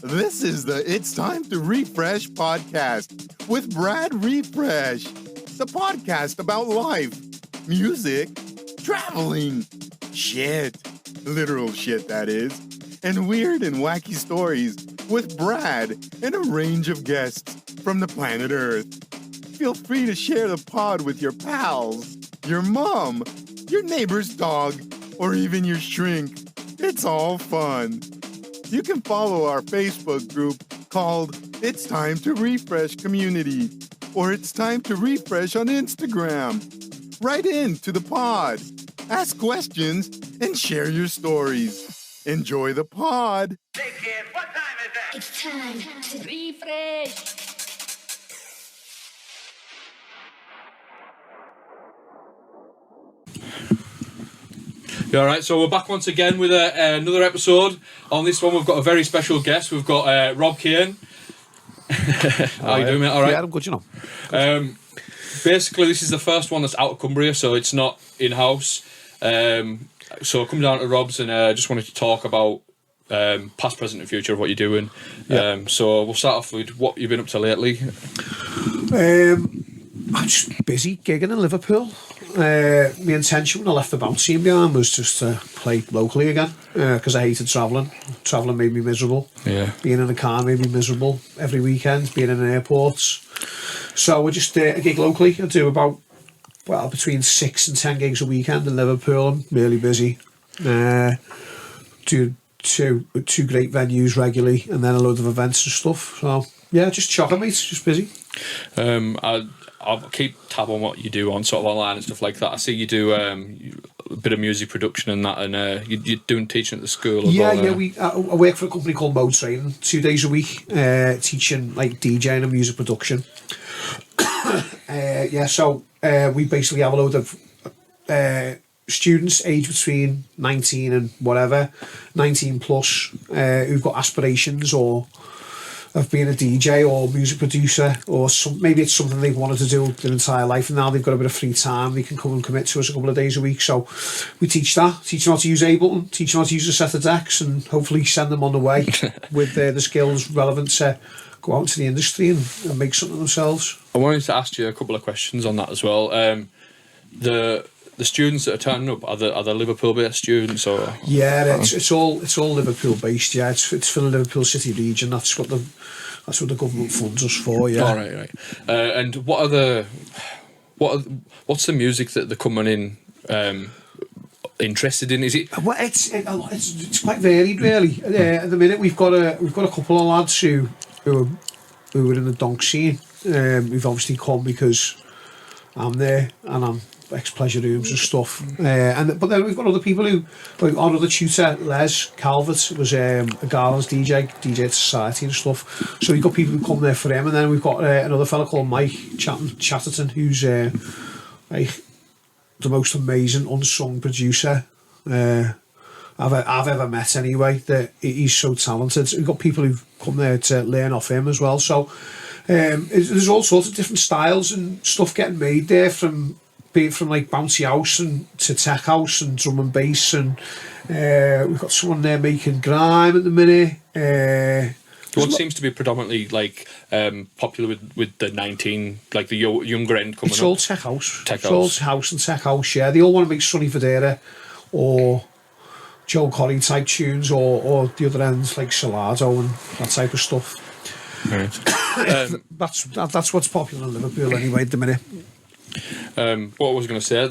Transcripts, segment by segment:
This is the It's Time to Refresh podcast with Brad Refresh, the podcast about life, music, traveling, shit, literal shit that is, and weird and wacky stories with Brad and a range of guests from the planet Earth. Feel free to share the pod with your pals, your mom, your neighbor's dog, or even your shrink. It's all fun. You can follow our Facebook group called It's Time to Refresh Community, or It's Time to Refresh on Instagram. Write in to the pod, ask questions, and share your stories. Enjoy the pod. Hey kid, what time is that? It's time to refresh. Yeah, all right, so we're back once again with another episode. On this one, we've got a very special guest. We've got Rob Cain. How you doing, mate? All right. Yeah, I'm good, you know. Basically, this is the first one that's out of Cumbria, so it's not in-house. So come down to Rob's and just wanted to talk about past, present and future of what you're doing. Yeah. So we'll start off with what you've been up to lately. I'm just busy gigging in Liverpool. My intention when I left the bounce scene behind was just to play locally again because I hated travelling. Travelling made me miserable. Yeah. Being in a car made me miserable every weekend, being in airports. So I just a gig locally. I do about, between 6 and 10 gigs a weekend in Liverpool. I'm really busy. Do two great venues regularly and then a load of events and stuff. So, yeah, just chocker, mate. Just busy. I'll keep tab on what you do on sort of online and stuff like that. I see you do a bit of music production and that, and you're doing teaching at the school as well. Yeah, I work for a company called Mode Training 2 days a week, teaching like DJing and music production. So we basically have a load of students aged between 19 and 19 plus, who've got aspirations or of being a DJ or music producer, or maybe it's something they've wanted to do their entire life and now they've got a bit of free time, they can come and commit to us a couple of days a week. So we teach them how to use Ableton, teach them how to use a set of decks, and hopefully send them on the way with the skills relevant to go out into the industry and make something of themselves. I wanted to ask you a couple of questions on that as well. The students that are turning up, are they Liverpool-based students or? Yeah, it's all Liverpool based. Yeah, it's for the Liverpool City region. That's what the government funds us for. Yeah. All right. And what's the music that they're coming in interested in? Is it? Well, it's quite varied, really. At the minute, we've got a couple of lads who were in the donk scene. We've obviously come because I'm there and I'm ex-pleasure rooms and stuff, but then we've got other people who, like our other tutor Les Calvert was a Garland's DJ at Society and stuff, so we've got people who come there for him, and then we've got another fella called Mike Chatterton who's like the most amazing unsung producer I've ever met anyway. That he's so talented. So we've got people who've come there to learn off him as well, so there's all sorts of different styles and stuff getting made there, from like bouncy house and to tech house and drum and bass, and we've got someone there making grime at the minute. What seems to be predominantly like popular with the 19, like the younger end coming up? It's all tech house. All house and tech house. Yeah, they all want to make Sonny Fodera or Joe Corey type tunes, or the other ends like Salado and that type of stuff. Right. That's what's popular in Liverpool anyway at the minute. What I was going to say,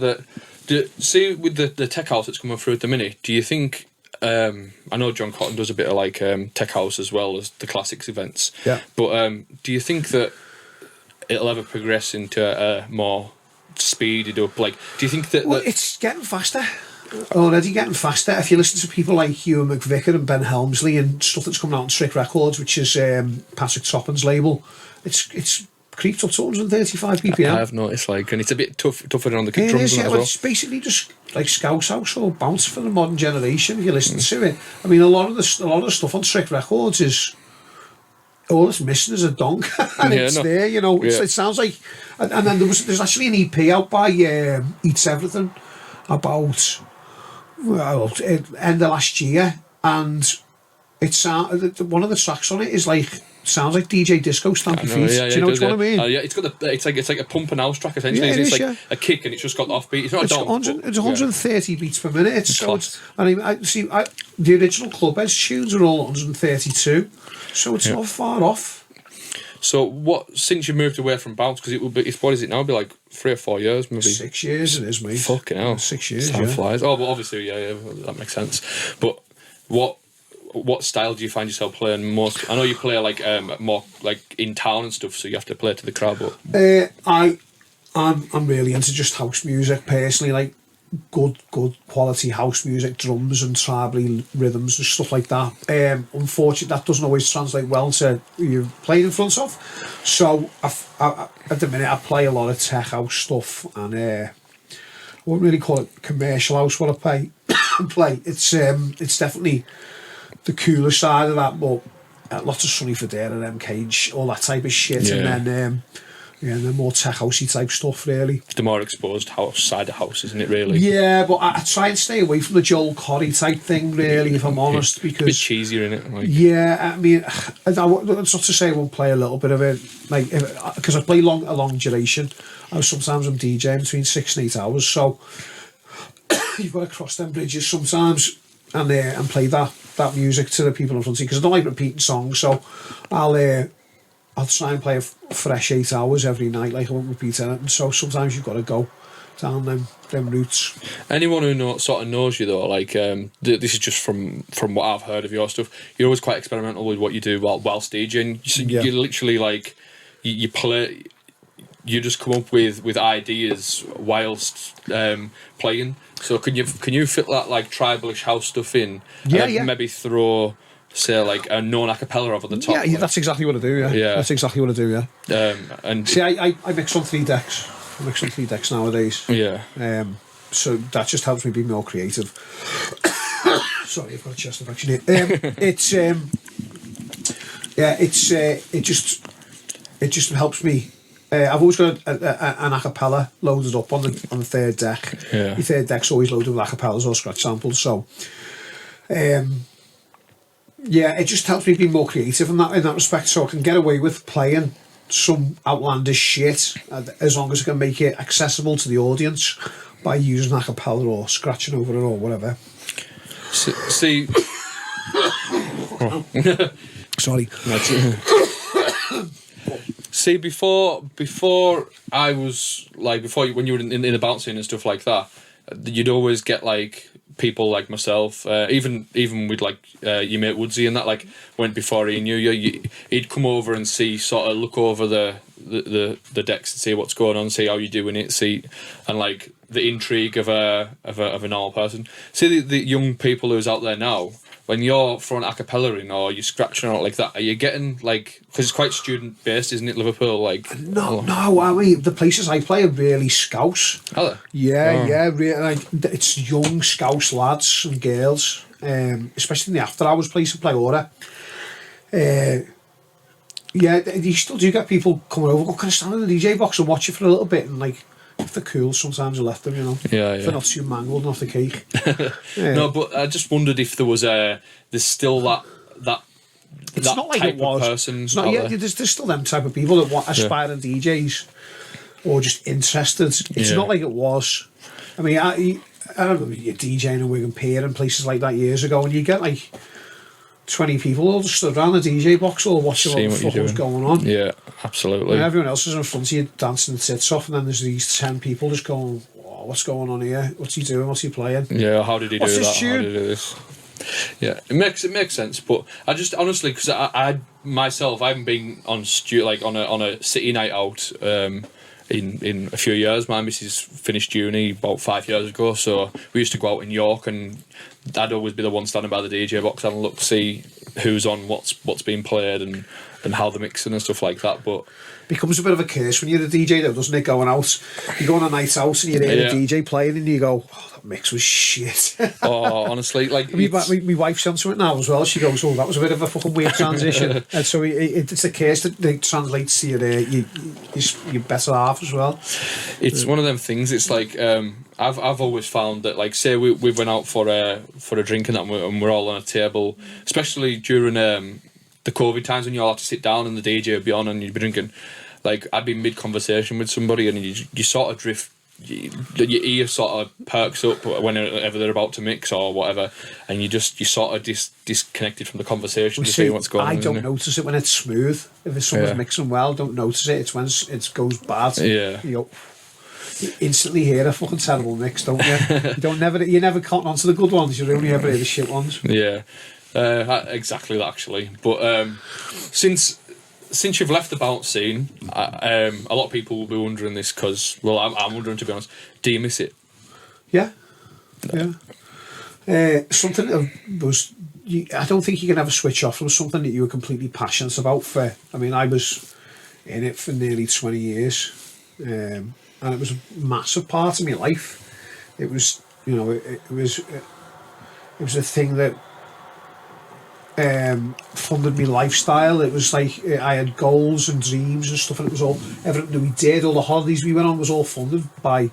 see with the tech house that's coming through at the minute, do you think, I know John Cotton does a bit of like tech house as well as the classics events, but do you think that it'll ever progress into a more speeded up, like, do you think that... Well, it's getting faster. Already getting faster. If you listen to people like Hugh McVicker and Ben Helmsley and stuff that's coming out on Trick Records, which is Patrick Toppin's label, it's creeped up to 135 BPM. I've noticed, like, and it's a bit tougher on the drums as well. It's basically just like Scouse House or bounce for the modern generation. If you listen to it, I mean, a lot of the stuff on Trick Records is all it's missing is a donk, and there, you know. It sounds like, and then there's actually an EP out by Eats Everything about end of last year, and It's one of the tracks on it is like sounds like DJ Disco Stamp Your Feet. Do you know what I mean? Yeah, it's got it's like a pump and house track essentially. Yeah, it's like a kick and it's just got the offbeat. It's not it's a dance. It's 130 beats per minute. The original Clubheads tunes are all 132, so it's not far off. So since you moved away from bounce, because what is it now? It'll be like 3 or 4 years, maybe 6 years. It is, mate. Fucking hell, 6 years. Time flies. Oh, but obviously, yeah, that makes sense. But what style do you find yourself playing most? I know you play like more like in town and stuff, so you have to play to the crowd. But I'm really into just house music personally, like good quality house music, drums and tribal rhythms and stuff like that. Unfortunately, that doesn't always translate well to who you're playing in front of. So I, at the minute, I play a lot of tech house stuff, and I wouldn't really call it commercial house. What I play, it's definitely the cooler side of that, but lots of Sonny Fodera, MK, all that type of shit, and then and then more tech housey type stuff, really. The more exposed house side of house, isn't it, really? Yeah, but I try and stay away from the Joel Corry type thing, really, if I'm honest, because... A bit cheesier, in it? Like. Yeah, I mean, it's not to say I won't play a little bit of it, like, because I play a long duration. Sometimes I'm DJing between 6 and 8 hours, so you've got to cross them bridges sometimes and play that music to the people in front of you, because I don't like repeating songs, so I'll try and play a fresh 8 hours every night, like I won't repeat anything. So sometimes you've got to go down them routes. Anyone who sort of knows you though, like this is just from what I've heard of your stuff. You're always quite experimental with what you do whilst DJing. You literally like you play. You just come up with ideas whilst playing. So can you fit that like tribalish house stuff in? Yeah. Maybe throw, say, like a non-acapella over the top. Yeah, that's exactly what I do. Yeah, that's exactly what I do. Yeah. And see, I mix on 3 decks. I mix on 3 decks nowadays. Yeah. So that just helps me be more creative. Sorry, I've got a chest infection here. It just helps me. I've always got an acapella loaded up on the 3rd deck. Yeah. The 3rd deck's always loaded with acapellas or scratch samples. So, it just helps me be more creative in that respect. So I can get away with playing some outlandish shit as long as I can make it accessible to the audience by using acapella or scratching over it or whatever. See. Sorry. See, before I was like when you were in the bouncing and stuff like that, you'd always get like people like myself, even with like your mate Woodsy and that, like went before he knew you. He'd come over and look over the decks and see what's going on, see how you're doing it, and like the intrigue of a normal person. See the young people who's out there now. When you're throwing a cappella in or you're scratching out like that, are you getting like, because it's quite student based, isn't it, Liverpool? Like no, I mean the places I play are really Scouse. Are they? Yeah, really, like it's young Scouse lads and girls, especially in the after hours place I play Aura. You still do get people coming over. Can I stand in the DJ box and watch it for a little bit? And like, if they're cool, sometimes I left them, you know. Yeah. If they're not too mangled off the cake. No, but I just wondered if there was there's still that it's that not like type it was. Of person. It's not, there's still them type of people that want aspiring DJs or just interested. It's not like it was. I mean, I don't know, you're DJing in Wigan Pier and places like that years ago, and you get like 20 people all just stood around the DJ box all watching what the fuck was going on. Yeah, absolutely. And everyone else is in front of you dancing the tits off, and then there's these 10 people just going, oh, what's going on here? What's he doing? What's he playing? Yeah, how did he do that? Tune? How did he do this? Yeah, it makes sense, but I just honestly, because I myself, I haven't been on on a city night out in a few years. My missus finished uni about 5 years ago, so we used to go out in York, and I'd always be the one standing by the DJ box having a look to see who's on, what's being played, and how they're mixing and stuff like that. But becomes a bit of a curse when you're a DJ, though, doesn't it? Going out, you go on a night out and you hear a DJ playing, and you go, oh, that mix was shit. Oh, honestly, like my wife's onto it now as well. She goes, oh, that was a bit of a fucking weird transition. And so it's a curse that they translate to your better half as well. It's one of them things. It's like I've always found that, like, say we went out for a drink and that, and we're all on a table, especially during the COVID times when you all have to sit down and the DJ would be on and you'd be drinking. Like, I'd be mid conversation with somebody and you sort of drift. Your ear sort of perks up whenever they're about to mix or whatever, and you sort of disconnected from the conversation to see what's going on. I don't notice it when it's smooth. If someone's mixing well, don't notice it. It's when it goes bad. Yeah. You instantly hear a fucking terrible mix, don't you? You never cotton onto the good ones. You only ever hear the shit ones. Yeah, exactly that actually. But since you've left the bounce scene, a lot of people will be wondering this because, well, I'm wondering, to be honest, do you miss it? Yeah. Something that was, I don't think you can ever switch off from something that you were completely passionate about. I mean, I was in it for nearly 20 years, and it was a massive part of my life. It was, it was a thing that funded my lifestyle. It was like I had goals and dreams and stuff, and it was all, everything that we did, all the holidays we went on, was all funded by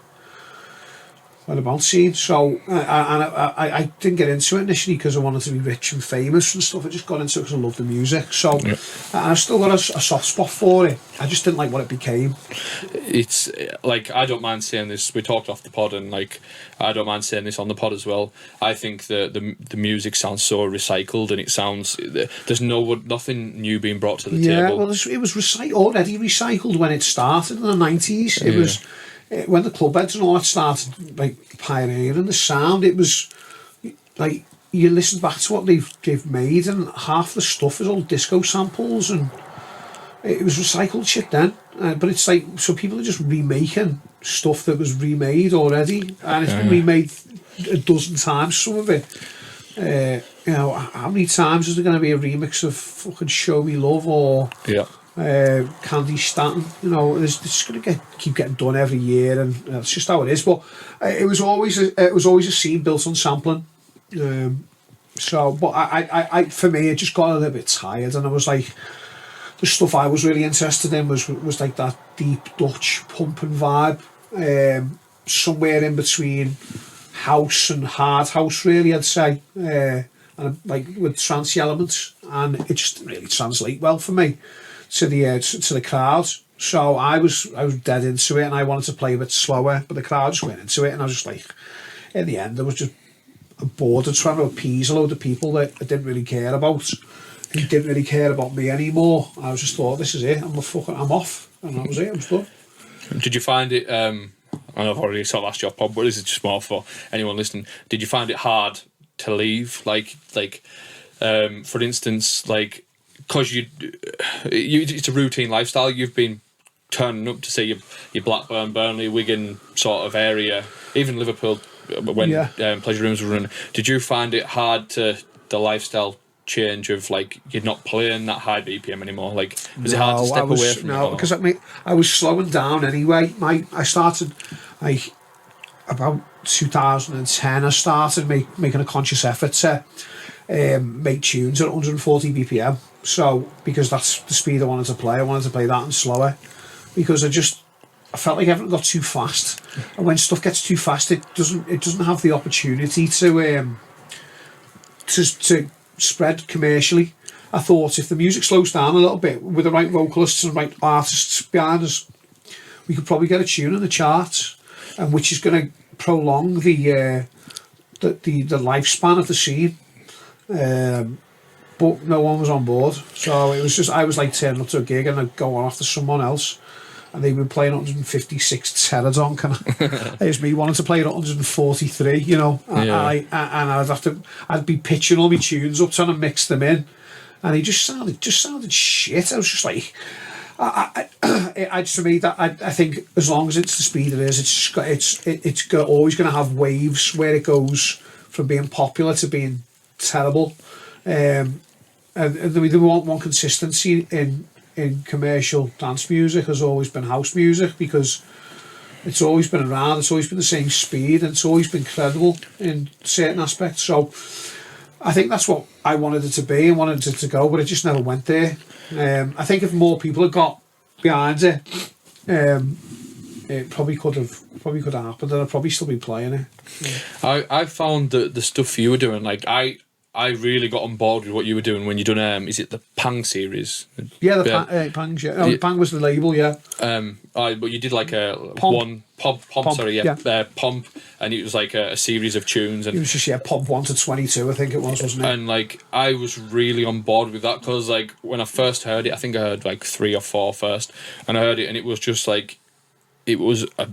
the bounce scene. So I didn't get into it initially because I wanted to be rich and famous and stuff. I just got into it because I loved the music. So I've still got a soft spot for it. I just didn't like what it became. It's like, I don't mind saying this, we talked off the pod, and like, I don't mind saying this on the pod as well. I think that the music sounds so recycled, and it sounds, there's nothing new being brought to the table. Yeah, well, it was already recycled when it started in the 90s. It was when the club heads and all that started, like, pioneering the sound. It was like, you listen back to what they've made, and half the stuff is all disco samples, and it was recycled shit then. But it's like, so people are just remaking stuff that was remade already, and it's been remade a dozen times, some of it. How many times is there going to be a remix of fucking Show Me Love or Candy Stanton? It's just going to keep getting done every year, and that's just how it is. But it was always a scene built on sampling. But I for me, it just got a little bit tired, and I was like, the stuff I was really interested in was like that deep Dutch pumping vibe, somewhere in between house and hard house, really, I'd say, and like with trancey elements, and it just didn't really translate well for me to the crowd. So I was dead into it, and I wanted to play a bit slower, but the crowd just went into it, and I was just like, in the end, I was just bored of trying to appease a load of people that I didn't really care about. Who didn't really care about me anymore. I was just thought, this is it, I'm off, and that was it, I'm done. Did you find it, I know I've already sort of asked your pod, but this is just more for anyone listening, did you find it hard to leave? Like for instance, like, because it's a routine lifestyle, you've been turning up to see your Blackburn, Burnley, Wigan sort of area, even Liverpool, when Pleasure Rooms were running. Did you find it hard to, the lifestyle change of, like, you're not playing that high BPM anymore? Like, was it hard to step away from it? No, because I was slowing down anyway. I started, like, about 2010, I started making a conscious effort to make tunes at 140 BPM. So, because that's the speed I wanted to play that and slower, because I felt like everything got too fast, and when stuff gets too fast, it doesn't have the opportunity to spread commercially. I thought if the music slows down a little bit with the right vocalists and right artists behind us, we could probably get a tune in the charts, and which is going to prolong the lifespan of the scene. But no one was on board, so it was just, I was like turning up to a gig and I'd go on after someone else, and they'd been playing 156 Teradon, and there's me wanting to play at 143, I'd be pitching all my tunes up, trying to mix them in, and he just sounded shit. I was just like, for me, that I think as long as it's the speed it is, it's always going to have waves where it goes from being popular to being terrible, and the one consistency in commercial dance music has always been house music, because it's always been around, it's always been the same speed, and it's always been credible in certain aspects. So I think that's what I wanted it to be and wanted it to go, but it just never went there. I think if more people had got behind it, it probably could have happened, and I'd probably still be playing it. I found that the stuff you were doing, like I really got on board with what you were doing when you done is it the Pang series? Yeah, the Pangs. Yeah, no, Pang was the label. Yeah. But you did like a Pomp. Pomp. Sorry, yeah. Pomp, and it was like a series of tunes, and it was just Pomp 1 to 22, I think it was, wasn't it? And like I was really on board with that because like when I first heard it, I think I heard like 3 or 4 first, and I heard it, and it was just like it was a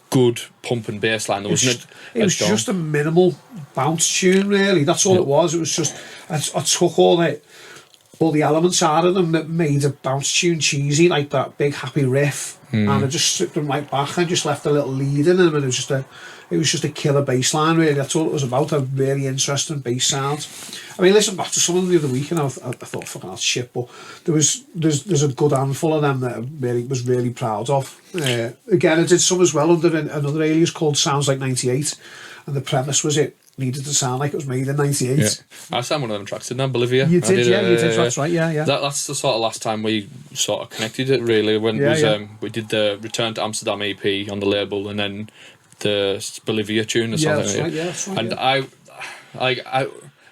good pump and bass line. There wasn't it was just a minimal bounce tune, really. That's all it was. It was just I took all the elements out of them that made a bounce tune cheesy, like that big happy riff, and I just stripped them right back and just left a little lead in them, and it was just a killer bass line, really. That's all it was about. A really interesting bass sound. I mean, listen back to some of them the other week, and I thought, fucking that's shit, but there's a good handful of them that I was really proud of. Again, I did some as well under another alias called Sounds Like 98, and the premise was it needed to sound like it was made in 98. Yeah. I sang one of them tracks, didn't I? Bolivia. You did, you did. That's right, yeah. That's the sort of last time we sort of connected it, really, when we did the Return to Amsterdam EP on the label, and then the Bolivia tune or something. That's right. And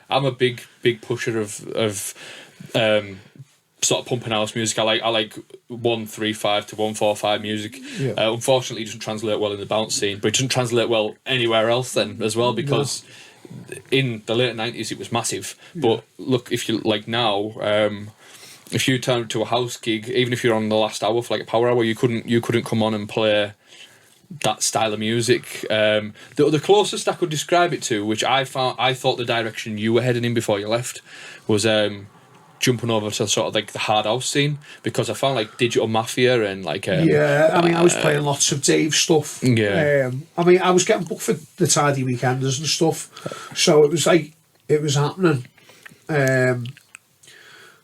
I'm a big pusher of sort of pumping house music. I like 135 to 145 music. Yeah. Unfortunately, it doesn't translate well in the bounce scene, but it doesn't translate well anywhere else then as well, because in the late 90s it was massive. But look, if you like now, if you turn to a house gig, even if you're on the last hour for like a power hour, you couldn't come on and play that style of music. The closest I could describe it to, which I thought the direction you were heading in before you left, was jumping over to sort of like the hard house scene, because I found like Digital Mafia and like I mean, I was playing lots of Dave stuff. I mean, I was getting booked for the Tidy Weekenders and stuff, so it was like it was happening.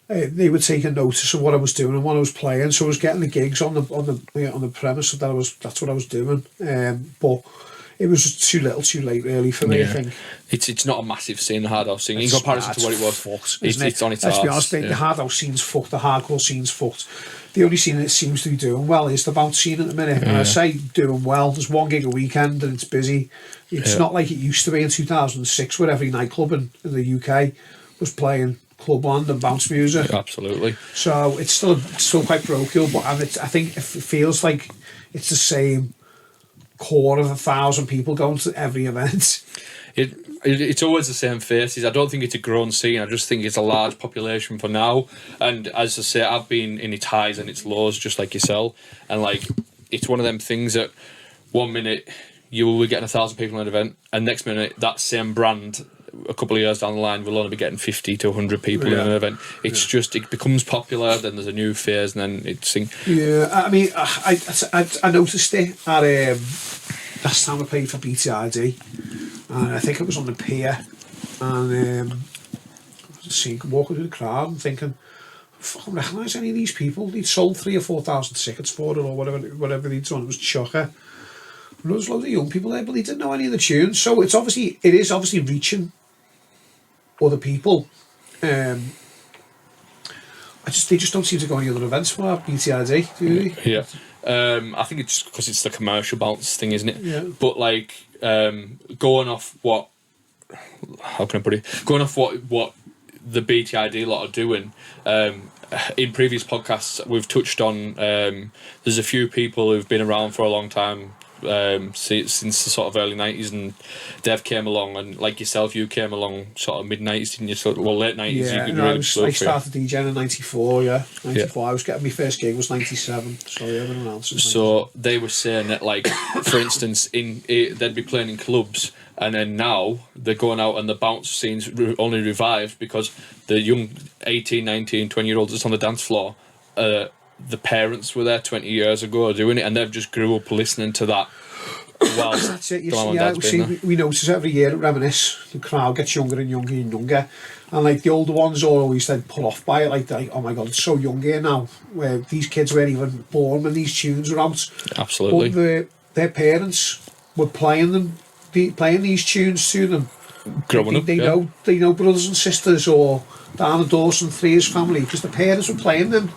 They were taking notice of what I was doing and what I was playing, so I was getting the gigs on the premise that that's what I was doing. But it was just too little, too late, really, for me. I think it's not a massive scene, the hard house scene, in comparison to what it was. Fucked, it's on its Let's arse. be honest, the hard house scene's fucked. The hardcore scene's fucked. The only scene that seems to be doing well is the bounce scene at the minute. And I say doing well. There's one gig a weekend and it's busy. It's not like it used to be in 2006, where every nightclub in the UK was playing clubland and bounce music. Absolutely. So it's still quite parochial, but I think it feels like it's the same core of 1,000 people going to every event. It's always the same faces. I don't think it's a grown scene. I just think it's a large population for now. And as I say, I've been in its highs and its lows, just like yourself. And like, it's one of them things that 1 minute you will be getting 1,000 people in an event, and next minute that same brand, a couple of years down the line, will only be getting 50 to 100 people in an event. It's just, it becomes popular, then there's a new phase, and then it's... Yeah, I mean, I noticed it at last time I played for BTID, and I think it was on the pier, and I was seeing, walking through the crowd and thinking, I fucking recognise any of these people. They'd sold 3,000 or 4,000 tickets for it, or whatever they'd done. It was chocker. And there was loads of young people there, but they didn't know any of the tunes. So it is obviously reaching other people. They just don't seem to go any other events for BTID, do they? Yeah. I think it's because it's the commercial bounce thing, isn't it? Yeah. But like, going off what... How can I put it? Going off what the BTID lot are doing, in previous podcasts we've touched on, there's a few people who've been around for a long time, since the sort of early 90s, and Dev came along, and like yourself, you came along sort of mid-90s, didn't you? So, well, late 90s. Yeah, you I started DJing in 94, 94. Yeah. I was getting my first gig was 97, so yeah, everyone else was 97. So they were saying that, like, for instance, they'd be playing in clubs, and then now they're going out and the bounce scene's only revived because the young 18, 19, 20-year-olds that's on the dance floor, the parents were there 20 years ago doing it, and they've just grew up listening to that. Well, that's it. We notice every year at Reminisce, the crowd gets younger and younger and younger, and like the older ones are always like put off by it, like oh my god, it's so young here now, where these kids weren't even born when these tunes were out. Absolutely. But their parents were playing these tunes to them. Growing up, they know brothers and sisters, or down the Dawson Three's family because the parents were playing them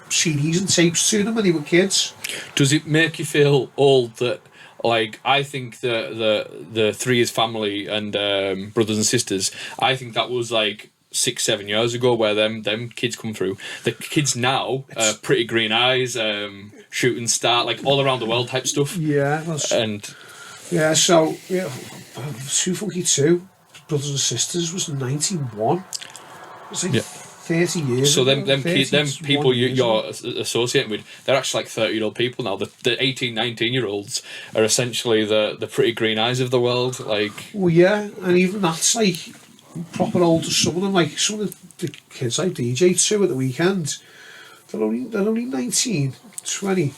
CDs and tapes to them when they were kids. Does it make you feel old that, like, I think the Three's family and brothers and sisters, I think that was like 6-7 years ago where them kids come through. The kids now, Pretty Green Eyes, Shooting Star, like all around the world type stuff. Yeah, so Too Funky 2, Brothers and Sisters was 91. It's like 30 years. So ago, them people you're associating with, they're actually like 30-year-old people now. The 18, 19-year-olds are essentially the Pretty Green Eyes of the world. Like, well, yeah, and even that's like proper old to some of them. Like some of the kids I DJ to at the weekend, they're only 19, 20,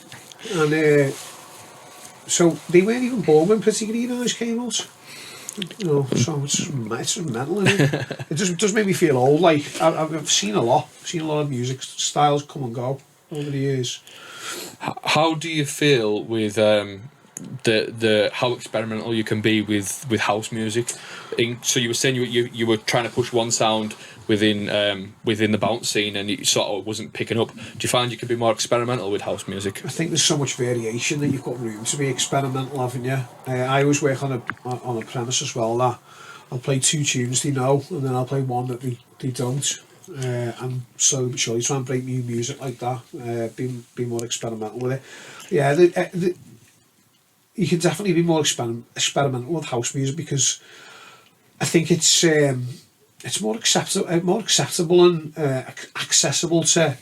and so they weren't even born when Pretty Green Eyes came out. You know, so it's just mental, isn't it? It just does make me feel old. Like I've seen a lot of music styles come and go over the years. How do you feel with the how experimental you can be with house music? So you were saying you were trying to push one sound within the bounce scene, and it sort of wasn't picking up. Do you find you can be more experimental with house music? I think there's so much variation that you've got room to be experimental, haven't you? I always work on a premise as well that I'll play 2 tunes they know, and then I'll play one that they don't. And slowly but surely try and break new music like that. Be more experimental with it. Yeah, you can definitely be more experimental with house music because I think it's more acceptable and accessible to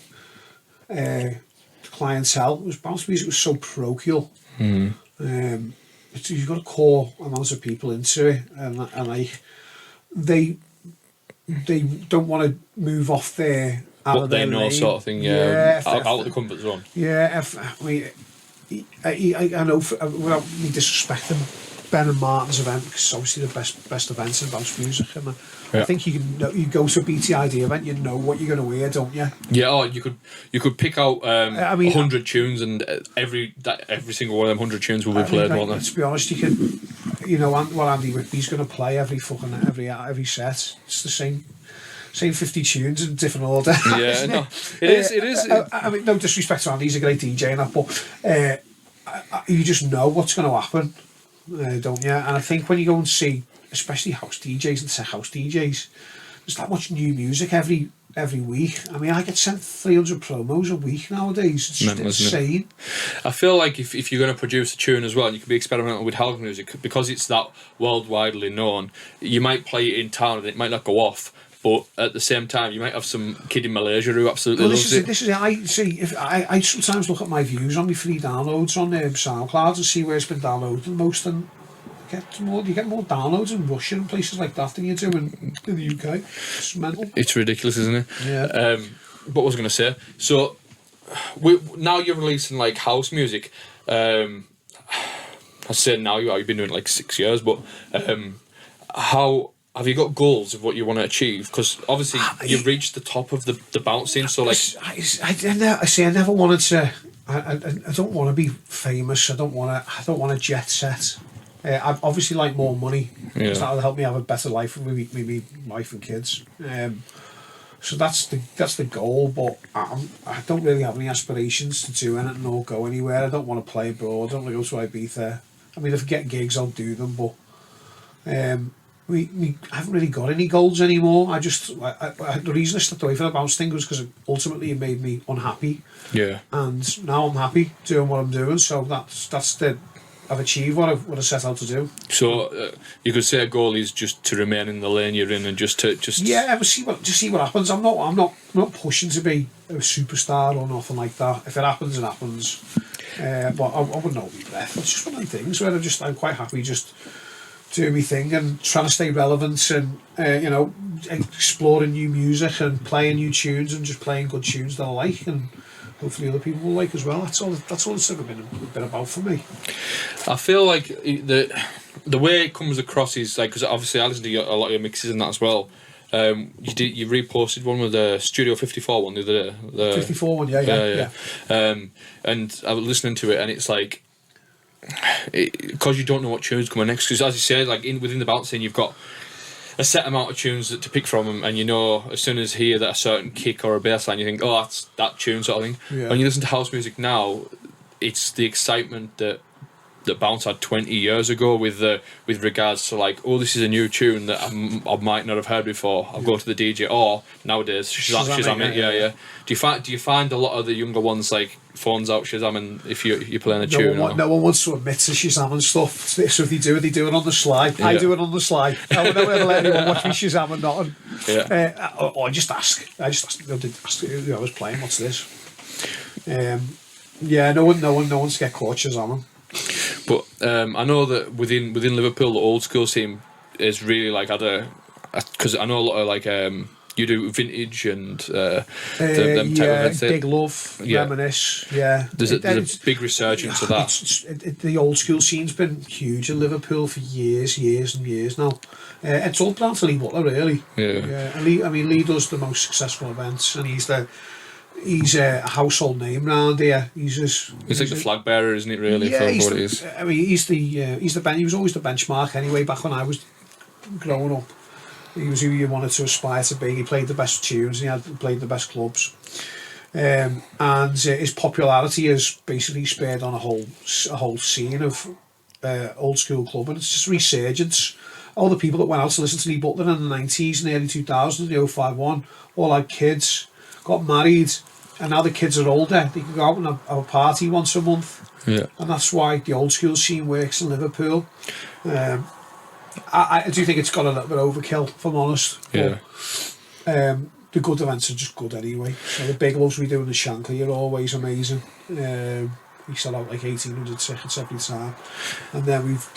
clientele. Bounce music was so parochial. You've got a core amount of people into it, and like they don't want to move off their out of their lane. Sort of thing. Out of the comfort zone. Yeah, I know without me disrespecting Ben and Martin's event, because it's obviously the best events in bounce music, and I think you go to a BTID event, you know what you're going to hear, don't you? Yeah, you could pick out 100 tunes, and every single one of them 100 tunes will be played, won't they? Let's be honest, you can, what Andy Whitby's going to play every set. It's the same 50 tunes in different order. Yeah, no, it is. I mean, no disrespect to Andy, he's a great DJ and that, but you just know what's going to happen, don't you? And I think when you go and see, especially house DJs and tech house DJs, there's that much new music every week. I mean, I get sent 300 promos a week nowadays. It's just insane. I feel like if you're going to produce a tune as well, and you can be experimental with house music, because it's that worldwidely known, you might play it in town and it might not go off, but at the same time, you might have some kid in Malaysia who absolutely loves it. This is it. I sometimes look at my views on my free downloads on SoundCloud and see where it's been downloaded the most, and you get more downloads in Russia and places like that than you do in the UK. It's mental. It's ridiculous, isn't it? Yeah. What was I going to say? So, now you're releasing like house music. I said now you've been doing it like 6 years, but how have you got goals of what you want to achieve? Because obviously you've reached the top of the bounce scene. So like, I never wanted to. I don't want to be famous. I don't want to jet set. I obviously like more money because that'll help me have a better life with me wife and kids. So that's the goal. But I don't really have any aspirations to do anything or go anywhere. I don't want to play abroad. I don't want to go to Ibiza. I mean, if I get gigs, I'll do them. But we haven't really got any goals anymore. The reason I stepped away from the bounce thing was because ultimately it made me unhappy. Yeah. And now I'm happy doing what I'm doing. So I've achieved what I set out to do. So you could say a goal is just to remain in the lane you're in, and just see what happens. I'm not pushing to be a superstar or nothing like that. If it happens, it happens. But I wouldn't hold my breath. It's just one of the things where I'm quite happy just doing my thing and trying to stay relevant and exploring new music and playing new tunes and just playing good tunes that I like, and hopefully other people will like as well. That's all it's ever been about for me. I feel like the way it comes across is like, because obviously I listen to a lot of your mixes and that as well. You reposted one with the Studio 54 one the other day. The 54 one, yeah. And I was listening to it, and it's like, because you don't know what tune's coming next. Because as you say, like within the bounce scene, you've got a set amount of tunes to pick from, and you know as soon as you hear that a certain kick or a bass line, you think, oh, that's that tune sort of thing. Yeah. When you listen to house music now, it's the excitement that Bounce had 20 years ago with regards to like, oh, this is a new tune that I might not have heard before. I'll go to the DJ, or nowadays Shazam it. Yeah. Do you find a lot of the younger ones like phones out Shazamming if you're playing a tune? No one wants to admit to Shazamming stuff. So if they do it on the sly. Yeah. I do it on the sly. I would never let anyone watch me Shazamming nothing. Yeah. Or I just ask. I was playing. What's this? Yeah, no one's get caught Shazamming. But I know that within Liverpool, the old school scene is really like because I know a lot of like you do vintage and them type of events. Big Love, Reminisce, There's a big resurgence of that. The old school scene's been huge in Liverpool for years and years now. It's all down to Lee Butler, really. Yeah. And Lee does the most successful events, and he's a household name round here. He's like the flag bearer, isn't it? Really, for what it is. I mean, he was always the benchmark anyway. Back when I was growing up, he was who you wanted to aspire to be. He played the best tunes, and he played the best clubs. And his popularity has basically spared on a whole scene of old school club, and it's just resurgence. All the people that went out to listen to Lee Butler in the 90s and early 2000s, the 051, all had kids, got married, and now the kids are older. They can go out and have a party once a month. Yeah. And that's why the old school scene works in Liverpool. I do think it's got a little bit overkill, if I'm honest. Yeah. But, the good events are just good anyway. So the big loves we do in the Shankly are always amazing. We sell out like 1,800 tickets every time. And then we've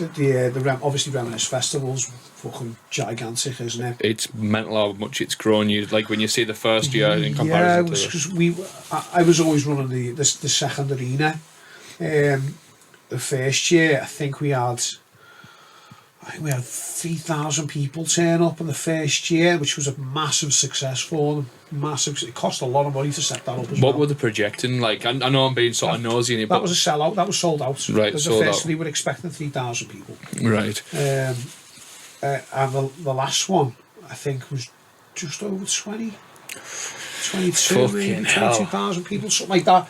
obviously Reminisce Festival's fucking gigantic, isn't it? It's mental how much it's grown. You like when you see the first year in comparison to because I was always running the second arena. The first year, I think we had 3,000 people turn up in the first year, which was a massive success for them. Massive. It cost a lot of money to set that up as well. What were they projecting? Like, I know I'm being sort of nosy, but that was a sellout. That was sold out. Right, sold out. They were expecting 3,000 people. Right. And the last one, I think, was just over 22, maybe 22,000 people, something like that.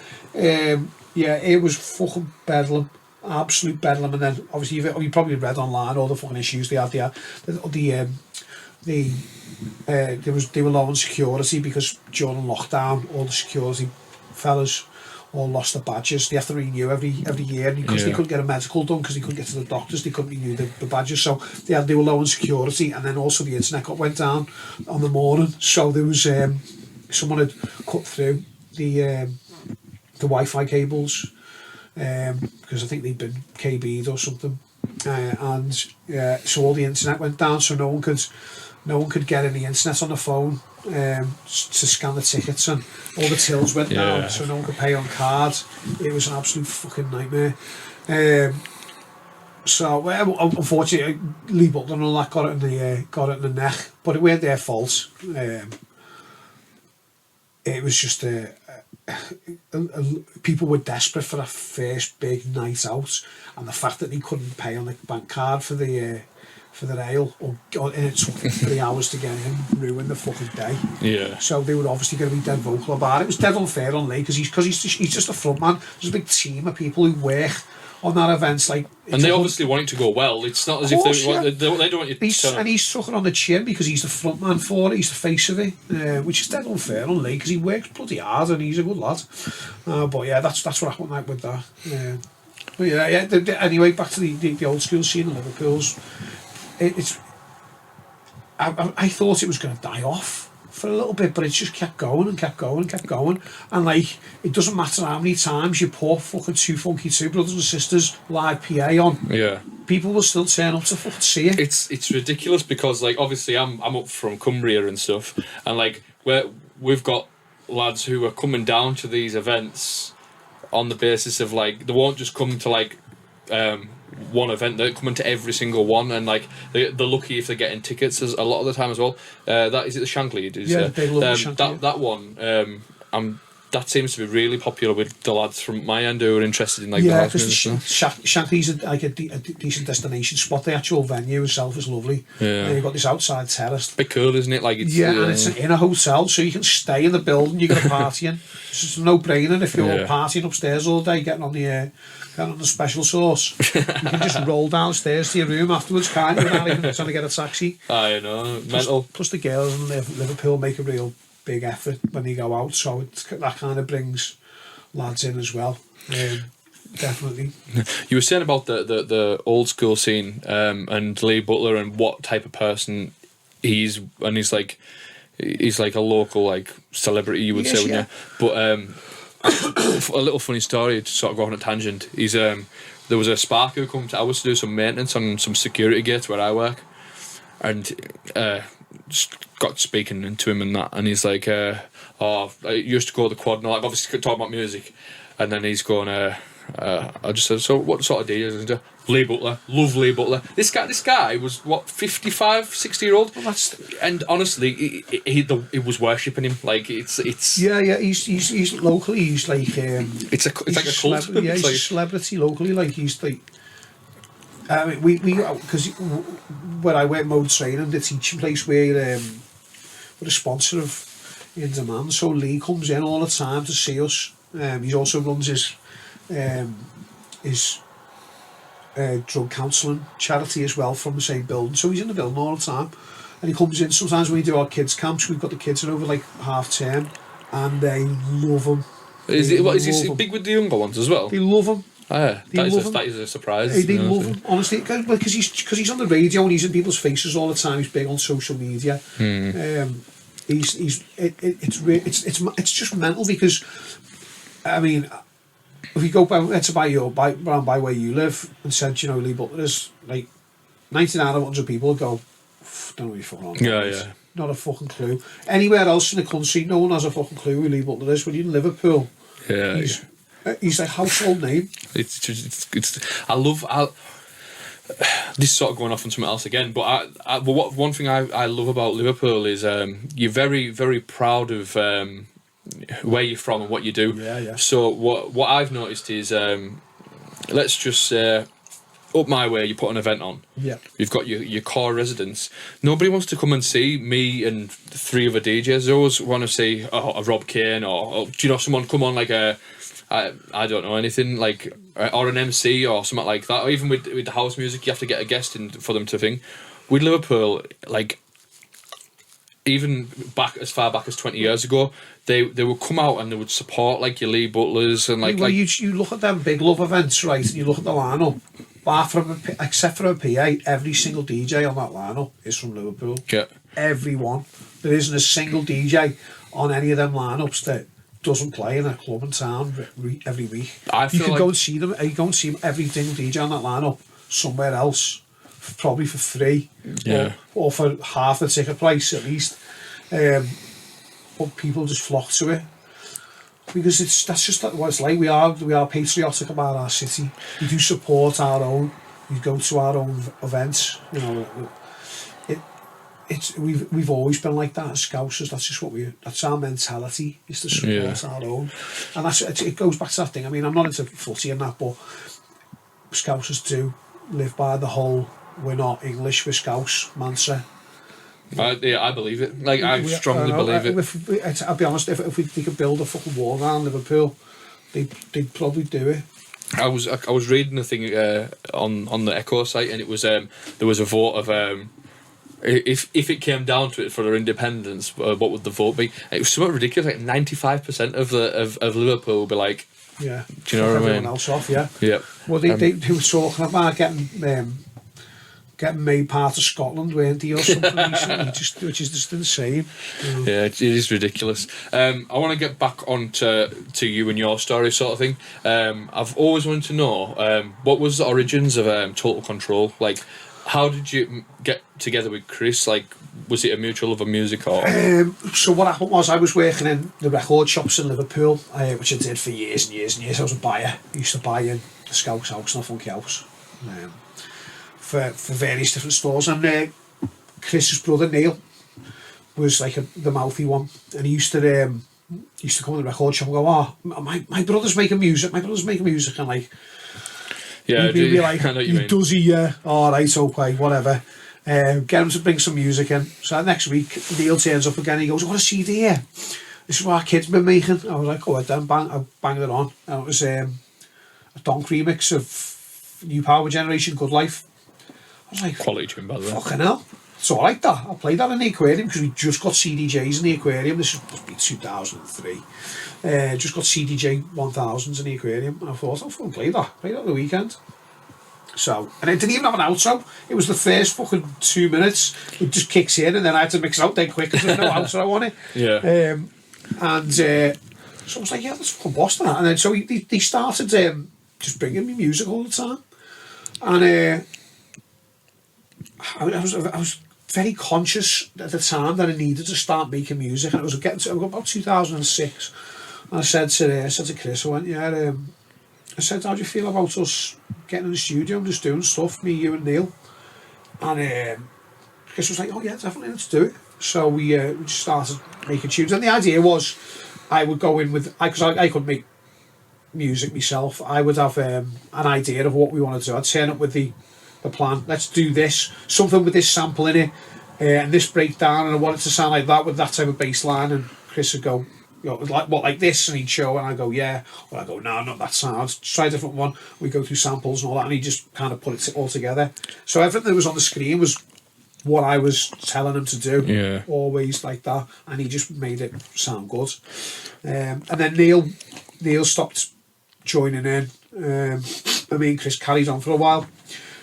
It was fucking bedlam. Absolute bedlam. And then obviously you probably read online all the fucking issues they had there. They were low on security because during lockdown all the security fellas all lost their badges. They have to renew every year because they couldn't get a medical done because they couldn't get to the doctors. They couldn't renew the badges, so they were low on security. And then also the internet went down on the morning, so there was someone had cut through the Wi-Fi cables. Because I think they'd been KB'd or something, so all the internet went down, so no one could get any internet on the phone to scan the tickets, and all the tills went down, so no one could pay on cards. It was an absolute fucking nightmare. So unfortunately, Lee Butler and all that got it in the neck, but it weren't their fault. It was just people were desperate for that first big night out, and the fact that they couldn't pay on the bank card for the ale, and it took 3 hours to get in, ruined the fucking day. Yeah. So they were obviously going to be dead vocal about it. It was dead unfair on Lee because he's just a front man. There's a big team of people who work on that event, and they obviously want it to go well. It's not as if they don't want you to turn up. And he's took it on the chin because he's the front man for it. He's the face of it, which is dead unfair on Lee because he works bloody hard and he's a good lad. But yeah, that's what happened like with that. But anyway, back to the old school scene in Liverpool's. I thought it was going to die off for a little bit, but it just kept going and kept going and kept going. And like, it doesn't matter how many times you put fucking 2 Funky 2 Brothers and Sisters live PA on. Yeah. People will still turn up to fucking see it. It's ridiculous because like obviously I'm up from Cumbria and stuff, and like we've got lads who are coming down to these events on the basis of like they won't just come to like one event, they're coming to every single one, and like they're lucky if they're getting tickets as a lot of the time as well. That is it the Shankly? The big Shankly. That one. that seems to be really popular with the lads from my end who are interested in like the Yeah, house because music. Shankly's like a decent destination spot. The actual venue itself is lovely. Yeah. And you've got this outside terrace. Bit cool, isn't it? Like it's And it's in a hotel, so you can stay in the building. You got a party in. It's just a no-brainer if you're partying upstairs all day, getting on the special sauce. You can just roll downstairs to your room afterwards, can't you? Without even trying to get a taxi. I know, mental. Plus the girls in Liverpool make a real big effort when they go out, so that kind of brings lads in as well. Definitely. You were saying about the old school scene and Lee Butler and what type of person he's like a local like celebrity, you would say, wouldn't you? But a little funny story to sort of go on a tangent. He's there was a spark who come to ours to do some maintenance on some security gates where I work, and just got speaking to him and that, and he's like, I used to go to the quad and all, like obviously talking about music, and then he's going, I just said, so what sort of DJ is it? Lee Butler, love Lee Butler. This guy was what, 55, 60-year-old, and honestly, he was worshipping him. Like it's he's locally, he's like it's like a cult. Yeah, he's a celebrity locally. Like he's like, I mean, we because where I went mode training, the teaching place where we're a sponsor of In Demand, so Lee comes in all the time to see us. He also runs his drug counselling charity as well from the same building, so he's in the building all the time, and he comes in sometimes when we do our kids camps. We've got the kids in over like half term, and they love him. Is he big with the younger ones as well? They love him. That is a surprise. They love him, honestly, because he's on the radio and he's in people's faces all the time. He's big on social media. It's just mental, because I mean, if you go round by where you live and said, you know, Lee Butler is like 99 out of 100 people would go, don't know what you're fucking on. Yeah. Not a fucking clue. Anywhere else in the country, no one has a fucking clue who Lee Butler is. When you're in Liverpool, he's a household name. This is sort of going off on something else again, but one thing I love about Liverpool is you're very, very proud of where you're from and what you do. Yeah. So what I've noticed is, let's just say, up my way, you put an event on. Yeah. You've got your core residents. Nobody wants to come and see me and 3 other DJs. They always want to see a Rob Kane or do you know, someone come on like I don't know anything, like, or an MC or something like that. Or even with the house music, you have to get a guest in for them to think. With Liverpool, like, even back as far back as 20 years ago, they would come out and they would support like your Lee Butlers and like. Well, you look at them big love events, right? And you look at the lineup. Except for a PA, every single DJ on that lineup is from Liverpool. Yeah. Everyone. There isn't a single DJ on any of them lineups that doesn't play in a club in town every week. You can go and see them. You go and see every single DJ on that lineup somewhere else, probably for free, or for half the ticket price at least. But people just flock to it because that's just what it's like. We are patriotic about our city. We do support our own. We go to our own events. You know, we've always been like that as Scousers. That's just that's our mentality, is to support our own. And it goes back to that thing. I mean, I'm not into footy and that, but Scousers do live by the whole "we're not English, we're Scouse" mantra. I believe it. Like, I strongly believe it. I'll be honest, if they could build a fucking wall around Liverpool, they'd probably do it. I was reading a thing on the Echo site, and it was there was a vote of if it came down to it for their independence, what would the vote be? It was somewhat ridiculous. Like 95% of Liverpool would be like, yeah. Do you know what I mean? Everyone else off, yeah. Yeah. Well, they were talking about getting made part of Scotland, weren't they, or something recently, which is just insane. Yeah, it is ridiculous. I want to get back on to you and your story, sort of thing. I've always wanted to know what was the origins of Total Control? Like, how did you get together with Chris? Like, was it a mutual love of music or? So what happened was I was working in the record shops in Liverpool, which I did for years and years and years. I was a buyer. I used to buy in the Scouse House and the Funky House for various different stores. And Chris's brother Neal was like the mouthy one, and he used to used to come to the record shop and go, oh, my brother's making music, and like, Yeah, he'd be like, I know what you mean. does he? Yeah, all right, okay, whatever. Get him to bring some music in. So next week, Neal turns up again. He goes, "I got a CD here. This is what our kids been making." I was like, "Oh, then I banged it on." And it was a Donk remix of New Power Generation, Good Life. I was like, Quality tune, by the way. fucking hell. So I like that. I played that in the aquarium because we just got CDJs in the aquarium. This must be 2003. Just got CDJ 1000s in the aquarium. And I thought, I'll fucking play that. Play that on the weekend. So, and it didn't even have an outro. It was the first fucking 2 minutes. It just kicks in, and then I had to mix it out dead quick because there's no outro on it. Yeah. So I was like, yeah, that's fucking Boston. And then so they started just bringing me music all the time. And I was very conscious at the time that I needed to start making music. And it was getting to about 2006. And I said to Chris, I went, yeah, I said, how do you feel about us getting in the studio and just doing stuff, me, you and Neal? And Chris was like, oh yeah, definitely, let's do it. So we just started making tunes. And the idea was I would go in with, because I couldn't make music myself, I would have an idea of what we wanted to do. I'd turn up with the plan, let's do this, something with this sample in it, and this breakdown, and I want it to sound like that with that type of bass line. And Chris would go, you know, like this, and he'd show, and I go, yeah, or I go, no, not that sound, I'd try a different one. We go through samples and all that, and he just kind of put it all together. So everything that was on the screen was what I was telling him to do, always like that, and he just made it sound good. And then Neal stopped joining in. I mean, Chris carried on for a while,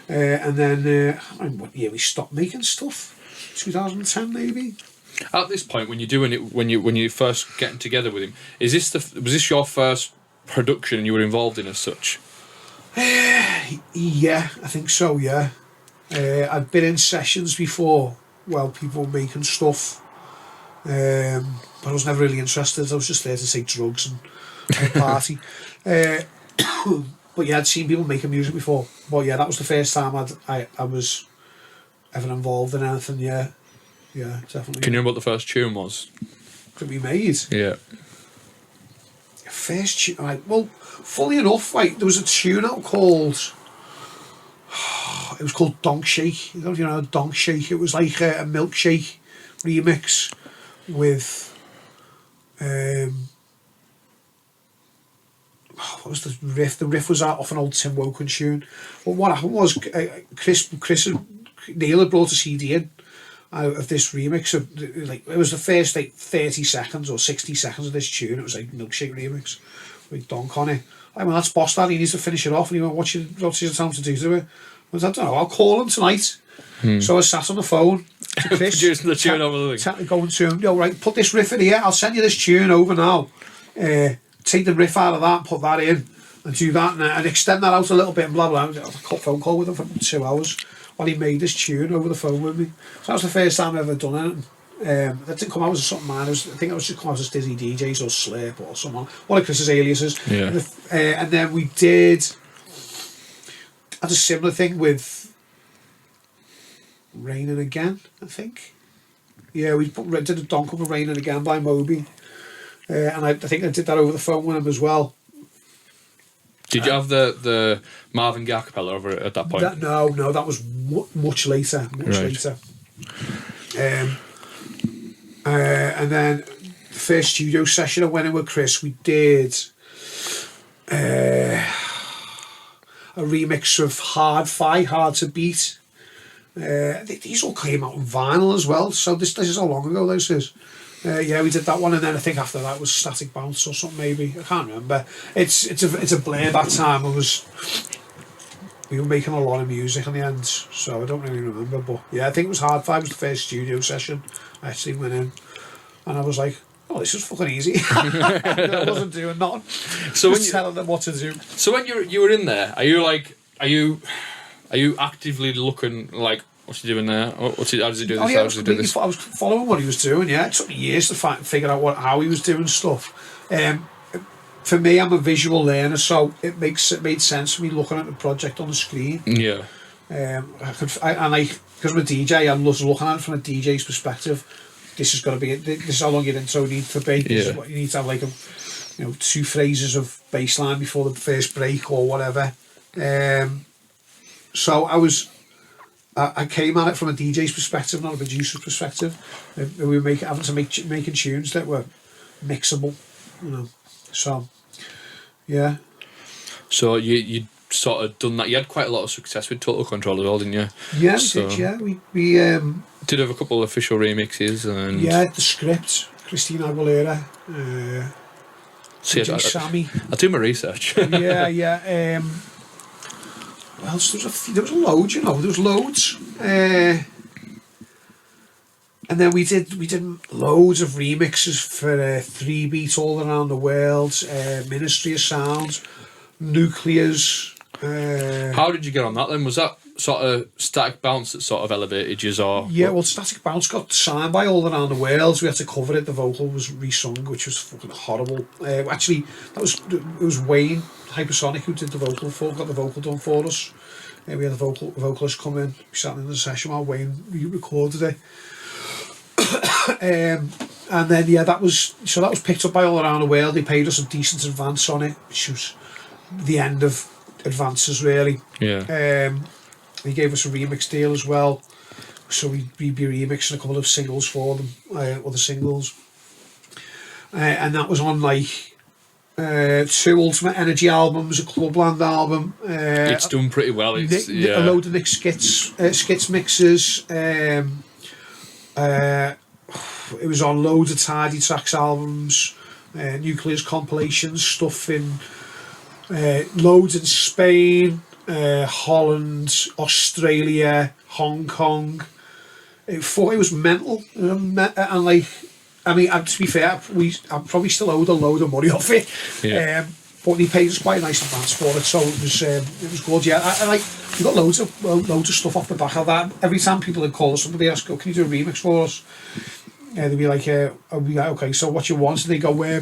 and then I don't know what year we stopped making stuff. 2010 maybe. At this point, when you're doing it, when you first getting together with him, was this your first production you were involved in as such? Yeah, I think so. Yeah, I'd been in sessions before, well, people were making stuff, but I was never really interested. I was just there to take drugs and party. But yeah, I'd seen people making music before. But yeah, that was the first time I was ever involved in anything. Yeah. Yeah, definitely. Can you remember what the first tune was? That we made? Yeah. First tune, like, well, fully enough, like, there was a tune out called, it was called Donk Shake. You know, Donk Shake. It was like a milkshake remix with, what was the riff? The riff was off an old Tim Woken tune. But what happened was, Chris and Neal had brought a CD in of this remix of, like, it was the first like 30 seconds or 60 seconds of this tune. It was like milkshake remix with Donk on it. I went, that's Boss Lad, he needs to finish it off. And he went, what's your time to do to it? I went, I don't know, I'll call him tonight. So I sat on the phone to Chris, producing the tune over the thing. Going to him, yo, right, put this riff in here, I'll send you this tune over now. Take the riff out of that, put that in, and do that, and extend that out a little bit, and blah blah. I had a phone call with him for 2 hours while he made this tune over the phone with me. So that was the first time I've ever done it. That didn't come out as something mine. I think it was just come out as Dizzy DJs or Slurp or someone, one of Chris's aliases. Yeah. And then we had a similar thing with Raining Again, I think. Yeah, we did a Donk Up of Raining Again by Moby. And I think I did that over the phone with him as well. Did you have the Marvin Gaye acapella over at that point? No, that was much later. Later. And then the first studio session I went in with Chris, we did a remix of Hard to Beat. These all came out on vinyl as well, so this is how long ago this is. Yeah, we did that one, and then I think after that was Static Bounce or something maybe. I can't remember. It's a blur. That time we were making a lot of music in the end, so I don't really remember. But yeah, I think it was Hard Five was the first studio session. I actually went in, and I was like, oh, this is fucking easy. I wasn't doing nothing. So just telling them what to do. So when you were in there, are you actively looking like, what's he doing there? How does he do this? How does he do this? I was following what he was doing. Yeah, it took me years to figure out how he was doing stuff. For me, I'm a visual learner, so it made sense for me looking at the project on the screen. Yeah. Because I'm a DJ, I was looking at it from a DJ's perspective. this is going to be this is how long your intro needs to be. This is what you need to have, like, 2 phrases of bass line before the first break or whatever. So I came at it from a DJ's perspective, not a producer's perspective. We were making tunes that were mixable, So, yeah. So you sort of done that. You had quite a lot of success with Total Control as well, didn't you? Yeah, we did. Yeah, we did have a couple of official remixes and The Script, Christina Aguilera, DJ Sammy. I do my research. Yeah. Well, there was a load, there was loads. And then we did loads of remixes for 3 Beat All Around the World, Ministry of Sound, Nuclears. How did you get on that then? Was that sort of Static Bounce that sort of elevated you, or? Yeah, well, Static Bounce got signed by All Around the World. We had to cover it. The vocal was re-sung, which was fucking horrible. Actually, it was Wayne Hypersonic who did the vocal got the vocal done for us. We had a vocalist come in. We sat in the session while Wayne recorded it. And then that was picked up by All Around the World. They paid us a decent advance on it, which was the end of advances, really. Yeah. He gave us a remix deal as well, so we'd be remixing a couple of singles for them, other singles, and that was on like 2 Ultimate Energy albums, a Clubland album. It's done pretty well. A load of Nick skits mixes. It was on loads of Tidy Tracks albums, Nucleus compilations, stuff in loads in Spain, Holland, Australia, Hong Kong. It was mental, and like, I mean, to be fair, I probably still owed a load of money off it. Yeah. But he paid us quite a nice advance for it, so it was good. Yeah, I like, we got loads of stuff off the back of that. Every time people would call us, somebody ask, "Oh, can you do a remix for us?" They'd be like, I'd be like, "Okay, so what you want?" And they go, "We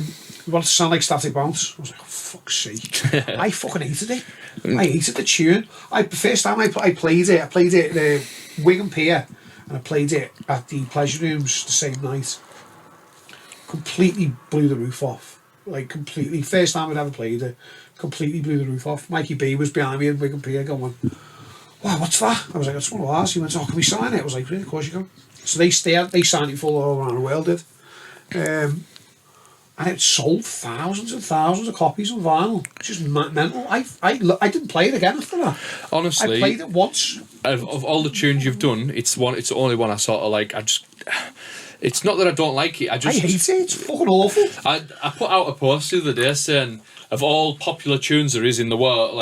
want it to sound like Static Bounce." I was like, "Oh, fuck's sake!" I fucking hated it. I hated the tune. The first time I played it at Wigan Pier, and I played it at the Pleasure Rooms the same night. Completely blew the roof off. Like, completely. First time I'd ever played it, completely blew the roof off. Mikey B was behind me in Wigan Pier going, "Wow, what's that?" I was like, "That's one of ours." He went, "Oh, can we sign it?" I was like, "Yeah, of course you can." So they signed it for All Around the World, did. And it sold thousands and thousands of copies on vinyl. Just mental. I didn't play it again after that. Honestly, I played it once. Of all the tunes you've done, it's the only one I sort of like. It's not that I don't like it. I hate it. It's fucking awful. I put out a post the other day saying, of all popular tunes there is in the world,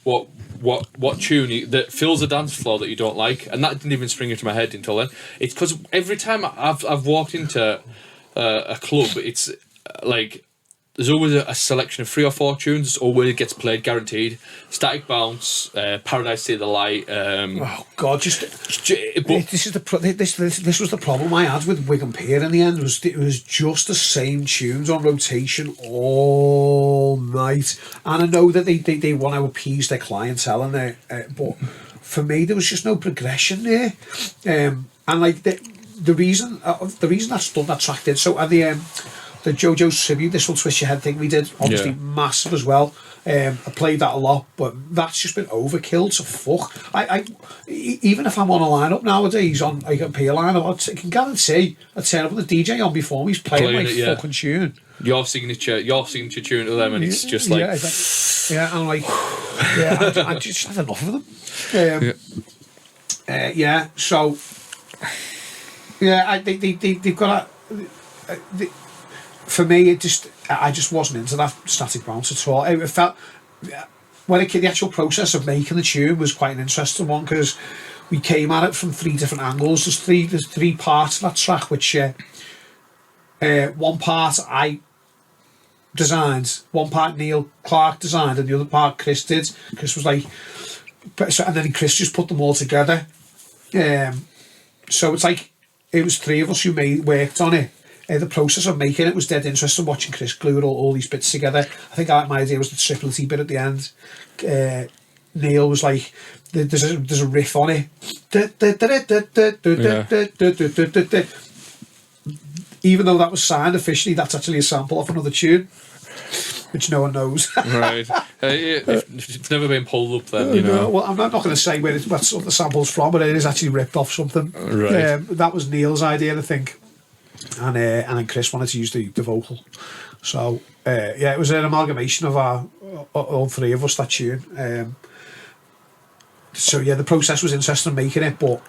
what tune that fills a dance floor that you don't like, and that didn't even spring into my head until then. It's because every time I've walked into a club, it's like there's always a selection of 3 or 4 tunes. It always gets played, guaranteed. Static Bounce, Paradise Say the Light. Oh God! This was the problem I had with Wigan Pier in the end. It was just the same tunes on rotation all night, and I know that they want to appease their clientele, and but for me there was just no progression there, and like the reason that's done that track did so, and the JoJo's tribute, This Will Twist Your Head thing we did, obviously massive as well. I played that a lot, but that's just been overkill to fuck. Even if I'm on a lineup nowadays, on like a peer lineup, I can guarantee I turn up with the DJ on before me, he's playing fucking tune. Your signature tune to them, and it's just like... I'm like... I just had enough of them. So... Yeah, they've got a... For me, I just wasn't into that Static Bounce at all. It felt, the actual process of making the tune was quite an interesting one, because we came at it from 3 different angles. There's 3 parts of that track, which one part I designed, one part Neil Clark designed, and the other part Chris did. Chris was like, and then Chris just put them all together. So it's like it was 3 of us who worked on it. The process of making it was dead interesting, watching Chris glue all these bits together. I think my idea was the triplety bit at the end. Neil was like, there's a riff on it. even though that was signed officially, that's actually a sample of another tune, which no one knows. Right. It's never been pulled up then, you know. No, well, I'm not going to say what the sample's from, but it is actually ripped off something. Right. That was Neal's idea, I think. And then Chris wanted to use the vocal. So, it was an amalgamation of all three of us, that tune. So, the process was interesting making it, but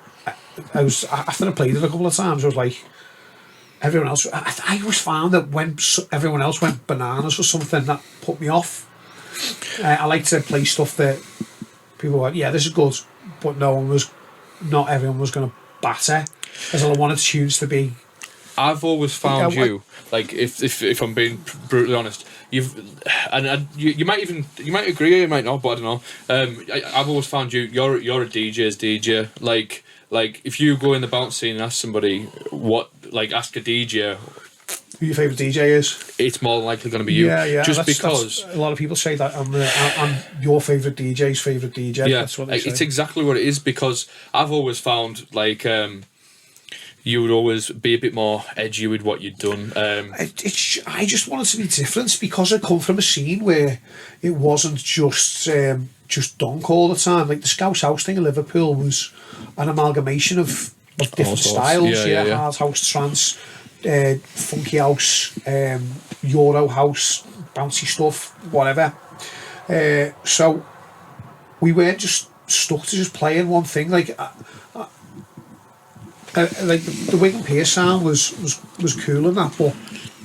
after I played it a couple of times, I was like, everyone else, I always found that when everyone else went bananas or something, that put me off. I like to play stuff that people were like, yeah, this is good, but not everyone was going to batter, because I wanted tunes to be. I've always found like if I'm being brutally honest, you might agree, you might not, but I don't know. I've always found you're a DJ's DJ. Like if you go in the bounce scene and ask somebody ask a DJ who your favourite DJ is, it's more than likely going to be you. Yeah. Just because a lot of people say that I'm your favourite DJ's favourite DJ. Yeah, that's what they say. It's exactly what it is, because I've always found you would always be a bit more edgy with what you'd done. I just wanted to be different, because I come from a scene where it wasn't just dunk all the time. Like the Scouse house thing in Liverpool was an amalgamation of different styles. Hard house, trance, funky house, Euro house, bouncy stuff, whatever. So we weren't just stuck to just playing one thing. Like the Wigan Pier sound was cool and that, but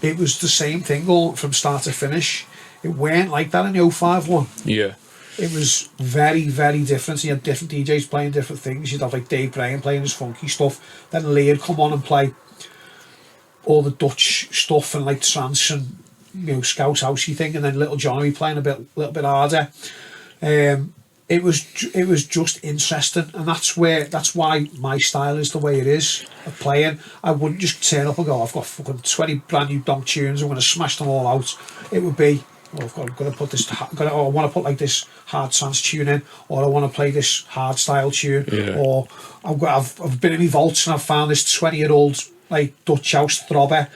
it was the same thing all from start to finish. It weren't like that in the 05 one. Yeah. It was very, very different. You had different DJs playing different things. You'd have like Dave Bryan playing his funky stuff. Then Lee would come on and play all the Dutch stuff and like trance and Scouse housey thing. And then Little Johnny playing little bit harder. It was just interesting, and that's why my style is the way it is of playing. I wouldn't just turn up and go, I've got fucking 20 brand new donk tunes, I'm going to smash them all out. It would be, I've got to put this, I want to put like this hard trance tune in, or I want to play this hard style tune, or I've been in my vaults and I've found this 20-year-old like Dutch house throbber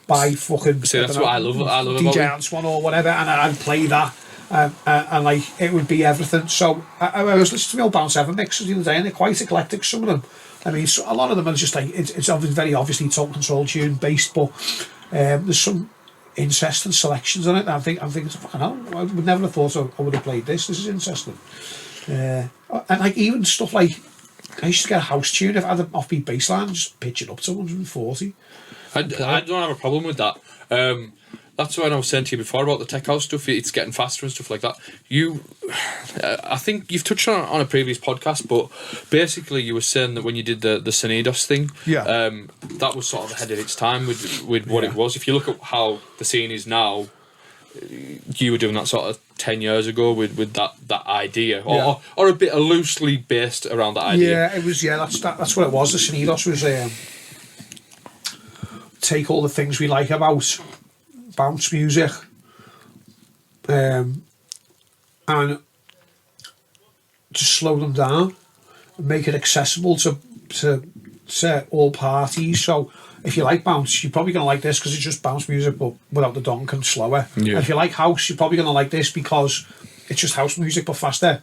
by fucking. See, that's what I love DJ Antoine or whatever, and I'd play that. And like it would be everything. So I was listening to my old Bounce Ever mixes the other day, and they're quite eclectic, some of them. I mean, so a lot of them are just like it's obviously very obviously Total Control tune based, but there's some interesting selections on it. I think it's fucking hell. I would never have thought I would have played this. This is interesting. And like even stuff like I used to get a house tune if I had an offbeat bass line, just pitch it up to 140. I don't have a problem with that. That's what I was saying to you before about the tech house stuff. It's getting faster and stuff like that. I think you've touched on a previous podcast, but basically you were saying that when you did the Some Noize thing, that was sort of ahead of its time with what it was. If you look at how the scene is now, you were doing that sort of 10 years ago with that idea, or a bit loosely based around that idea. Yeah, it was. That's what it was. The Some Noize was take all the things we like about bounce music and just slow them down and make it accessible to all parties. So if you like bounce, you're probably going to like this because it's just bounce music but without the donk and slower. And if you like house, you're probably going to like this because it's just house music but faster.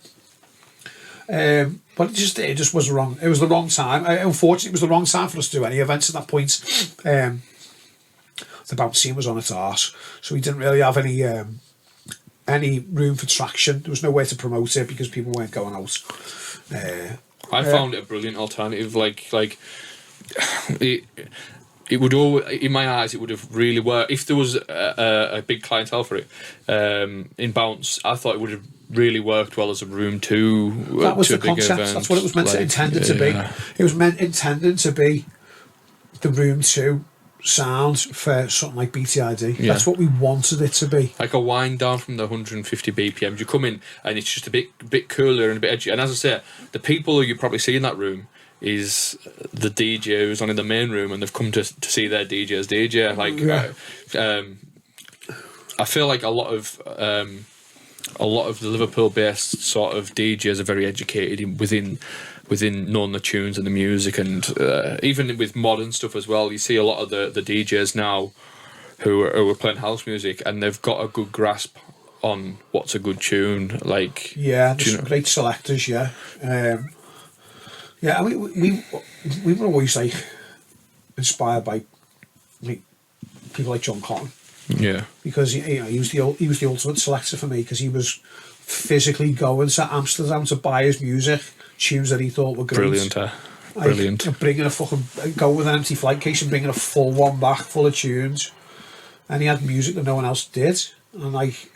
But it just was wrong. It was the wrong time. Unfortunately, it was the wrong time for us to do any events at that point. The bounce scene was on its arse, so we didn't really have any room for traction. There was no way to promote it because people weren't going out. I found it a brilliant alternative. Like it would all, in my eyes, it would have really worked if there was a big clientele for it. In bounce, I thought it would have really worked well as a room too. That was the concept. Event. That's what it was intended to be. It was intended to be the room 2 sound for something like BTID. That's what we wanted it to be. Like a wind down from the 150 BPM. You come in and it's just a bit cooler and a bit edgy. And as I say, the people who you probably see in that room is the DJ who's on in the main room, and they've come to see their DJ as DJ. I feel like a lot of the Liverpool-based sort of DJs are very educated within within knowing the tunes and the music, and even with modern stuff as well. You see a lot of the DJs now who are playing house music, and they've got a good grasp on what's a good tune. Like, yeah, there's some great selectors. Yeah, yeah. We were always like inspired by like people like John Cotton. Yeah, because he was the ultimate selector for me, because he was physically going to Amsterdam to buy his music, tunes that he thought were great. Brilliant, brilliant. Like, bringing a fucking go with an empty flight case and bringing a full one back full of tunes, and he had music that no one else did, and like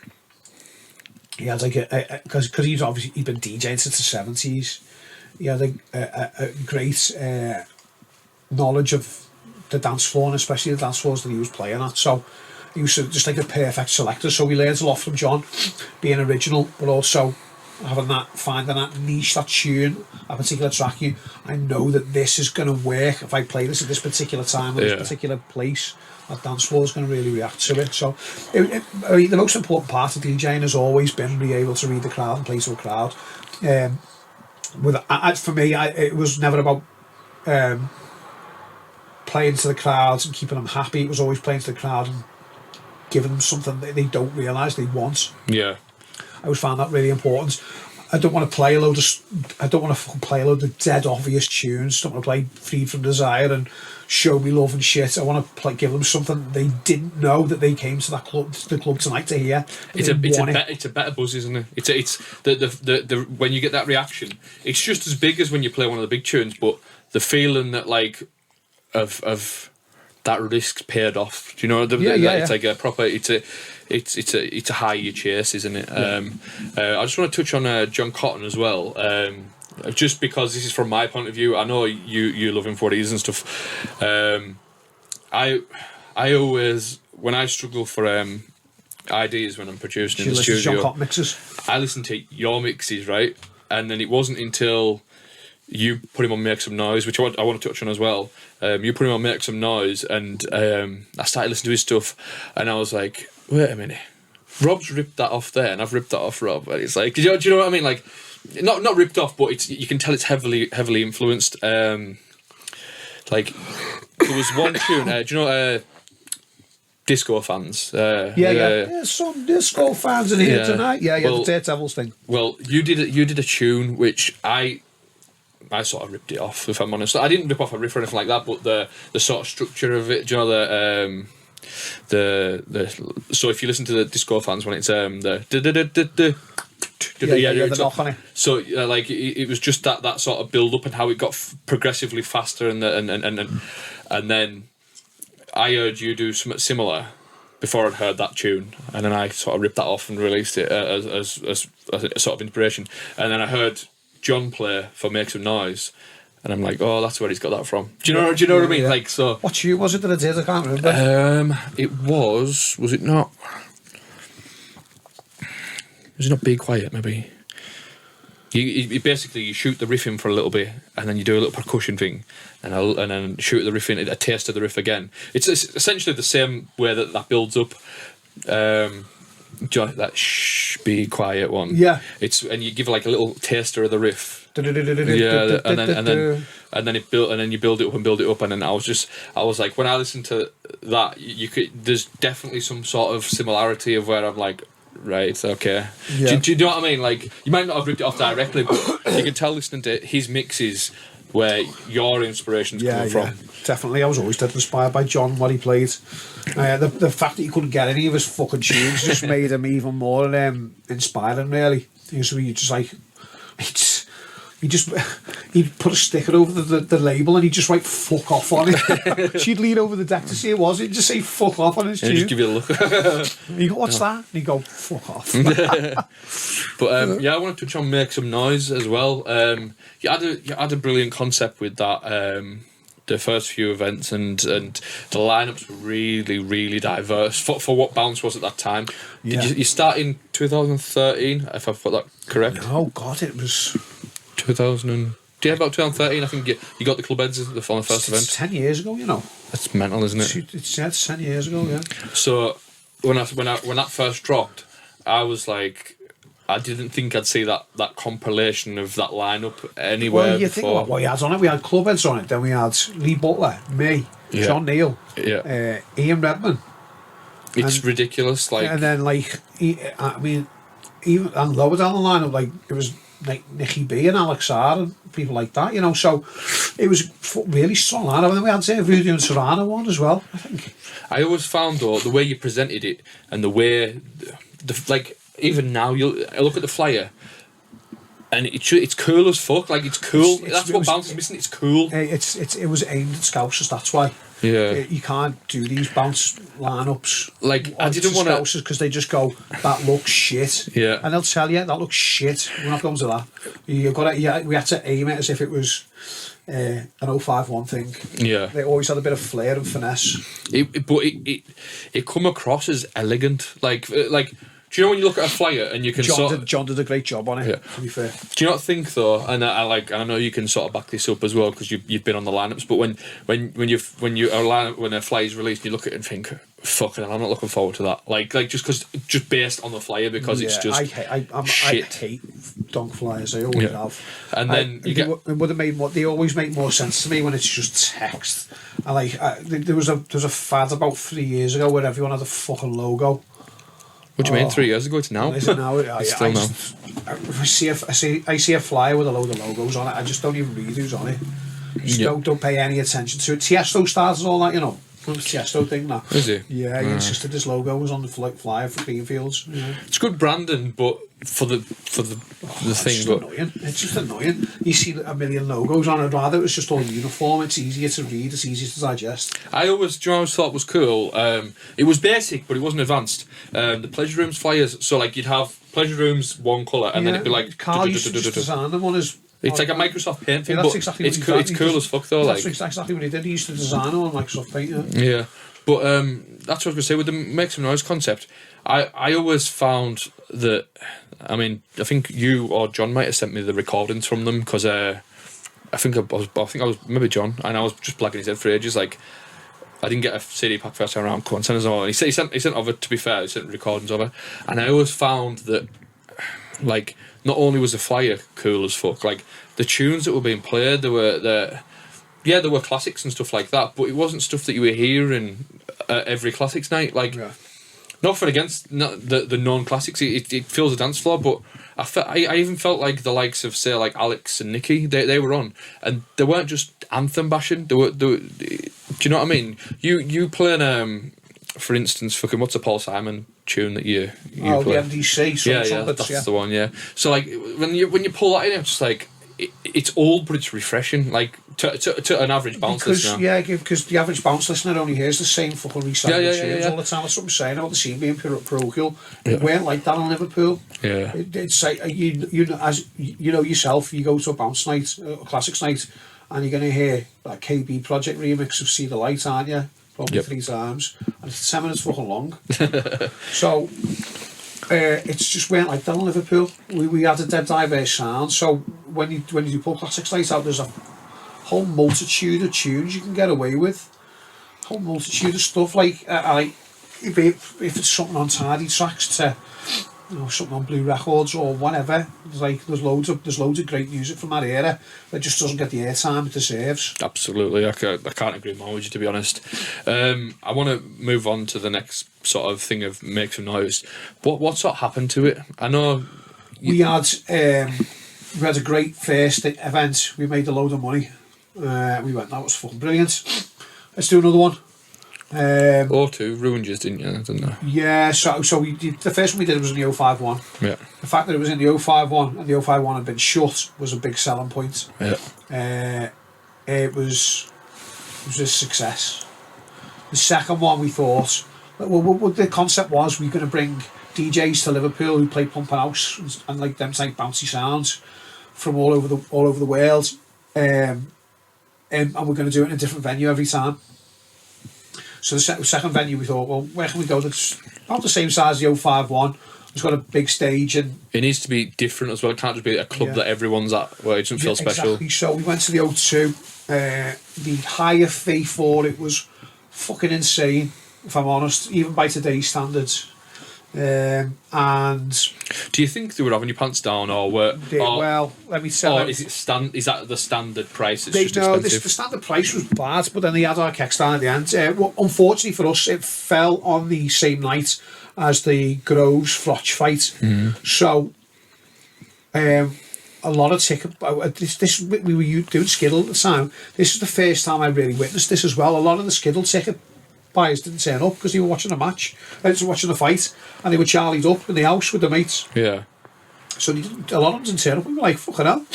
he had like because he'd been DJing since the 70s. He had a great knowledge of the dance floor, and especially the dance floors that he was playing at. So he was just like a perfect selector. So we learned a lot from John, being original, but also finding that niche, that tune, a particular track. I know that this is going to work if I play this at this particular time or this particular place. That dance floor is going to really react to it. So I mean, the most important part of DJing has always been being able to read the crowd and play to a crowd. For me, it was never about playing to the crowds and keeping them happy. It was always playing to the crowd and giving them something that they don't realise they want. Yeah, I always found that really important. I don't want to play a load of dead obvious tunes. I don't want to play Freed from Desire and Show Me Love and shit. I want to give them something they didn't know that they came to the club tonight to hear. It's a better buzz, isn't it? It's the when you get that reaction, it's just as big as when you play one of the big tunes, but the feeling that like of that risk's paid off. Do you know? It's like a proper. It's a high you chase, isn't it? Yeah. I just want to touch on John Cotton as well. Just because this is from my point of view. I know you love him for what he is and stuff. I always, when I struggle for ideas when I'm producing in the studio, John Cotton mixes. I listen to your mixes, right? And then it wasn't until you put him on Make Some Noize, which I want to touch on as well. You put him on Make Some Noize, and I started listening to his stuff, and I was like, wait a minute, Rob's ripped that off there, and I've ripped that off Rob. And it's like, do you know what I mean? Like, not ripped off, but you can tell it's heavily influenced. Like, there was one tune. Do you know disco fans? Some disco fans in here tonight. The Daredevils thing. Well, you did a tune which I sort of ripped it off, if I'm honest. I didn't rip off a riff or anything like that, but the sort of structure of it, do you know, so if you listen to the disco fans when it's the knock on it. So like it was just that sort of build up and how it got progressively faster, and then I heard you do something similar before I'd heard that tune, and then I sort of ripped that off and released it as a sort of inspiration, and then I heard John play for Make Some Noize, and I'm like, oh, that's where he's got that from. Do you know what I mean? Like, so what tune was it that I did? I can't remember. It was it not? Was it not Be Quiet? Maybe. You basically shoot the riff in for a little bit, and then you do a little percussion thing, and then shoot the riff in, a taste of the riff again. It's essentially the same way that builds up. That shh, be quiet one. Yeah. And you give like a little taster of the riff. And then you build it up, and then I was like, when I listened to that, there's definitely some sort of similarity of where I'm like, right, okay. Yeah. Do you know what I mean? Like, you might not have ripped it off directly, but you can tell listening to his mixes where your inspirations come from. Definitely. I was always dead inspired by John, what he played. The fact that he couldn't get any of his fucking tunes just made him even more inspiring, really. So he just like, he'd put a sticker over the label, and he'd just write "fuck off" on it. She'd lean over the deck to see it was. He'd just say "fuck off" on his tune. Just give you a look. And you go, "What's that?" And he'd go, "Fuck off." But I want to touch on Make Some Noize as well. You had a brilliant concept with that. The first few events, and the lineups were really, really diverse for what Bounce was at that time. Yeah. Did you start in 2013? If I've got that correct. Oh God, it was 2000. Yeah, about 2013. I think you got the club heads on the first event. 10 years ago, you know. That's mental, isn't it? It's 10 years ago, yeah. So when that first dropped, I was like, I didn't think I'd see that compilation of that lineup anywhere Well, you before. think about what we had on it. We had Clubheads on it. Then we had Lee Butler, me, John Neal, Ian Redman. It's ridiculous. Like, and then I mean, even and lower down the lineup, like it was like Nicky B and Alex R and people like that. You know, so it was really strong lineup. And then we had Voodoo and Serrano on as well. I think. I always found though the way you presented it and the way like. Even now, I look at the flyer, and it's cool as fuck. Like it's cool. That's what Bounce is missing. It's cool. It was aimed at Scousers. That's why. Yeah. You can't do these Bounce lineups. Like I didn't want Scousers because they just go, that looks shit. Yeah. And they'll tell you that looks shit. We're not going to that. You've got to. Yeah, we had to aim it as if it was an 051 thing. Yeah. They always had a bit of flair and finesse. But it come across as elegant. Like. Do you know when you look at a flyer and you can John did a great job on it. Yeah. To be fair. Do you not think though? And I know you can sort of back this up as well because you've been on the lineups. But when a flyer is released, and you look at it and think, "Fuck it, I'm not looking forward to that." Like just based on the flyer because it's just shit. I hate donk flyers. I always have. And then it would have made they always make more sense to me when it's just text. There was a fad about 3 years ago where everyone had a fucking logo. What do you mean? 3 years ago to now? Is it now? Still now. I see a flyer with a load of logos on it. I just don't even read who's on it. Just don't pay any attention to it. Tiesto stars and all that, you know. Tiesto thing now. Is he? Yeah, he insisted his logo was on the flyer for Greenfields. Yeah. It's good branding, but for the thing, annoying. It's just annoying. You see a million logos on it. I'd rather it was just all uniform. It's easier to read. It's easier to digest. I always thought was cool. It was basic, but it wasn't advanced. The pleasure rooms flyers. So like you'd have pleasure rooms one colour, and then it'd be like. Carl used to just design them on his. It's like a Microsoft Paint thing, but exactly it's cool. It's cool as fuck though. That's exactly what he did. He used to design them on Microsoft Paint. Yeah, but that's what I was going to say with the Make Some Noise concept. I always found that. I mean, I think you or John might have sent me the recordings from them because I think I was maybe John, and I was just blagging his head for ages. Like I didn't get a CD pack first time around. Come on, send us all. And he sent over. To be fair, he sent recordings over, and I always found that like. Not only was the flyer cool as fuck, like the tunes that were being played, there were classics and stuff like that, but it wasn't stuff that you were hearing every classics night. Like, nothing against the non-classics, it fills a dance floor, but I even felt like the likes of say like Alex and Nicky, they were on, and they weren't just anthem bashing. They were, do you know what I mean? You playing for instance, fucking what's a Paul Simon tune that you play? The MDC. That's the one. Yeah. So like when you pull that in, it's just like it's old, but it's refreshing. Like to an average bounce listener. Because the average bounce listener only hears the same fucking recycled tunes all the time. That's what I'm saying about the scene being parochial. It weren't like that in Liverpool. Yeah. It's like as you know yourself, you go to a bounce night, a classics night, and you're gonna hear that KB Project remix of See the Light, aren't you? Probably 3 times, and it's 10 minutes fucking long. So it's just weren't like that in Liverpool. We had a dead diverse sound. So when you pull classics night out, there's a whole multitude of tunes you can get away with. A whole multitude of stuff like if it's something on Tidy Tracks to something on Blue Records or whatever. There's loads of great music from that era that just doesn't get the airtime it deserves. Absolutely, I can't agree more with you, to be honest. I want to move on to the next sort of thing of Make Some Noise. What sort of happened to it? I know we had a great first event. We made a load of money. We went, that was fucking brilliant. Let's do another one. O2 ruined you, didn't they? Yeah, so the first one we did was in the 051. Yeah. The fact that it was in the 051 and the 051 had been shut was a big selling point. Yeah. It was a success. The second one we thought, what the concept was, we were going to bring DJs to Liverpool who play Pump and House and like them type bouncy sounds from all over the world, and we're going to do it in a different venue every time. So the second venue we thought, well, where can we go that's about the same size as the 051? It's got a big stage and it needs to be different as well. It can't just be a club that everyone's at where it doesn't feel special. Exactly. So we went to the O2. The higher fee for it was fucking insane, if I'm honest, even by today's standards. And do you think they were having your pants down, or were? Well, let me say. Or is it is that the standard price? It's just no, expensive. the standard price was bad, but then they had our keks down at the end. Well, unfortunately for us, it fell on the same night as the Groves Frotch fight. So, a lot of ticket. We were doing Skiddle at the time. This is the first time I really witnessed this as well. A lot of the Skiddle ticket buyers didn't turn up because they were watching a match, they were watching a fight, and they were charlied up in the house with the mates. Yeah. So a lot of them didn't turn up. We were like, fucking hell.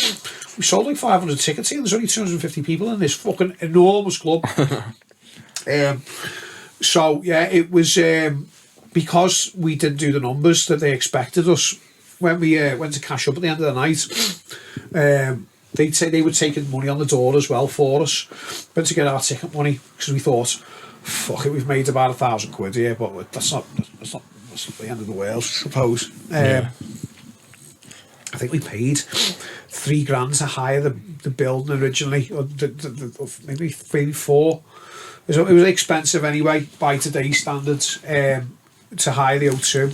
We sold like 500 tickets here. There's only 250 people in this fucking enormous club. So, yeah, it was because we didn't do the numbers that they expected us. When we went to cash up at the end of the night, they'd say they were taking money on the door as well for us. Went to get our ticket money because we thought, fuck it, we've made about £1,000 here, but that's not the end of the world, I suppose. Yeah. I think we paid £3,000 to hire the building originally, or maybe 4. It was expensive anyway by today's standards to hire the O2.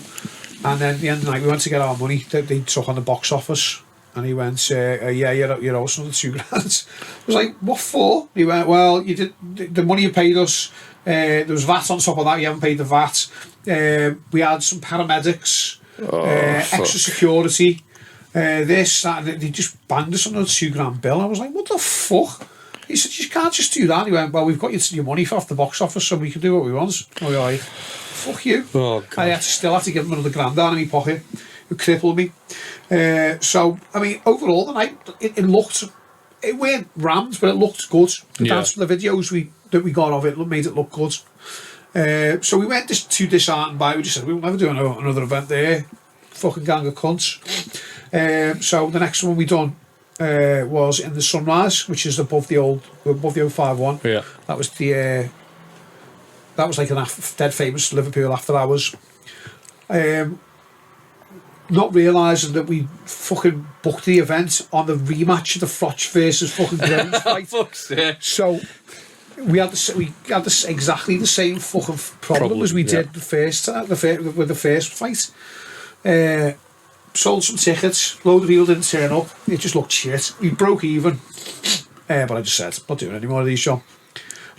And then at the end of the night, we went to get our money. They took on the box office, and he went, "Yeah, you're owes another £2,000." I was like, "What for?" He went, "Well, you did the money you paid us. There was VAT on top of that. You haven't paid the VAT. We had some paramedics, extra security." This, that, and they just banged us on a £2,000 bill. I was like, what the fuck? He said, you can't just do that. He went, well, we've got your money off the box office, so we can do what we want. I was like, fuck you. Oh, God. I still had to give him another £1,000 down in my pocket. It crippled me. So, I mean, overall, the night, it weren't rammed, but it looked good. The videos that we got of it made it look good. So we went too disheartened by it. We just said, we'll never do another event there. Fucking gang of cunts. So the next one we done was in the Some Noize, which is above the 051. Yeah. That was like an dead famous Liverpool after hours. Not realising that we fucking booked the event on the rematch of the Frotch versus fucking Groves fight. Fuck's sake. So we had exactly the same fucking problem as we did the first time with the first fight. Sold some tickets, load of people didn't turn up, it just looked shit. We broke even, but I just said, not doing any more of these, John.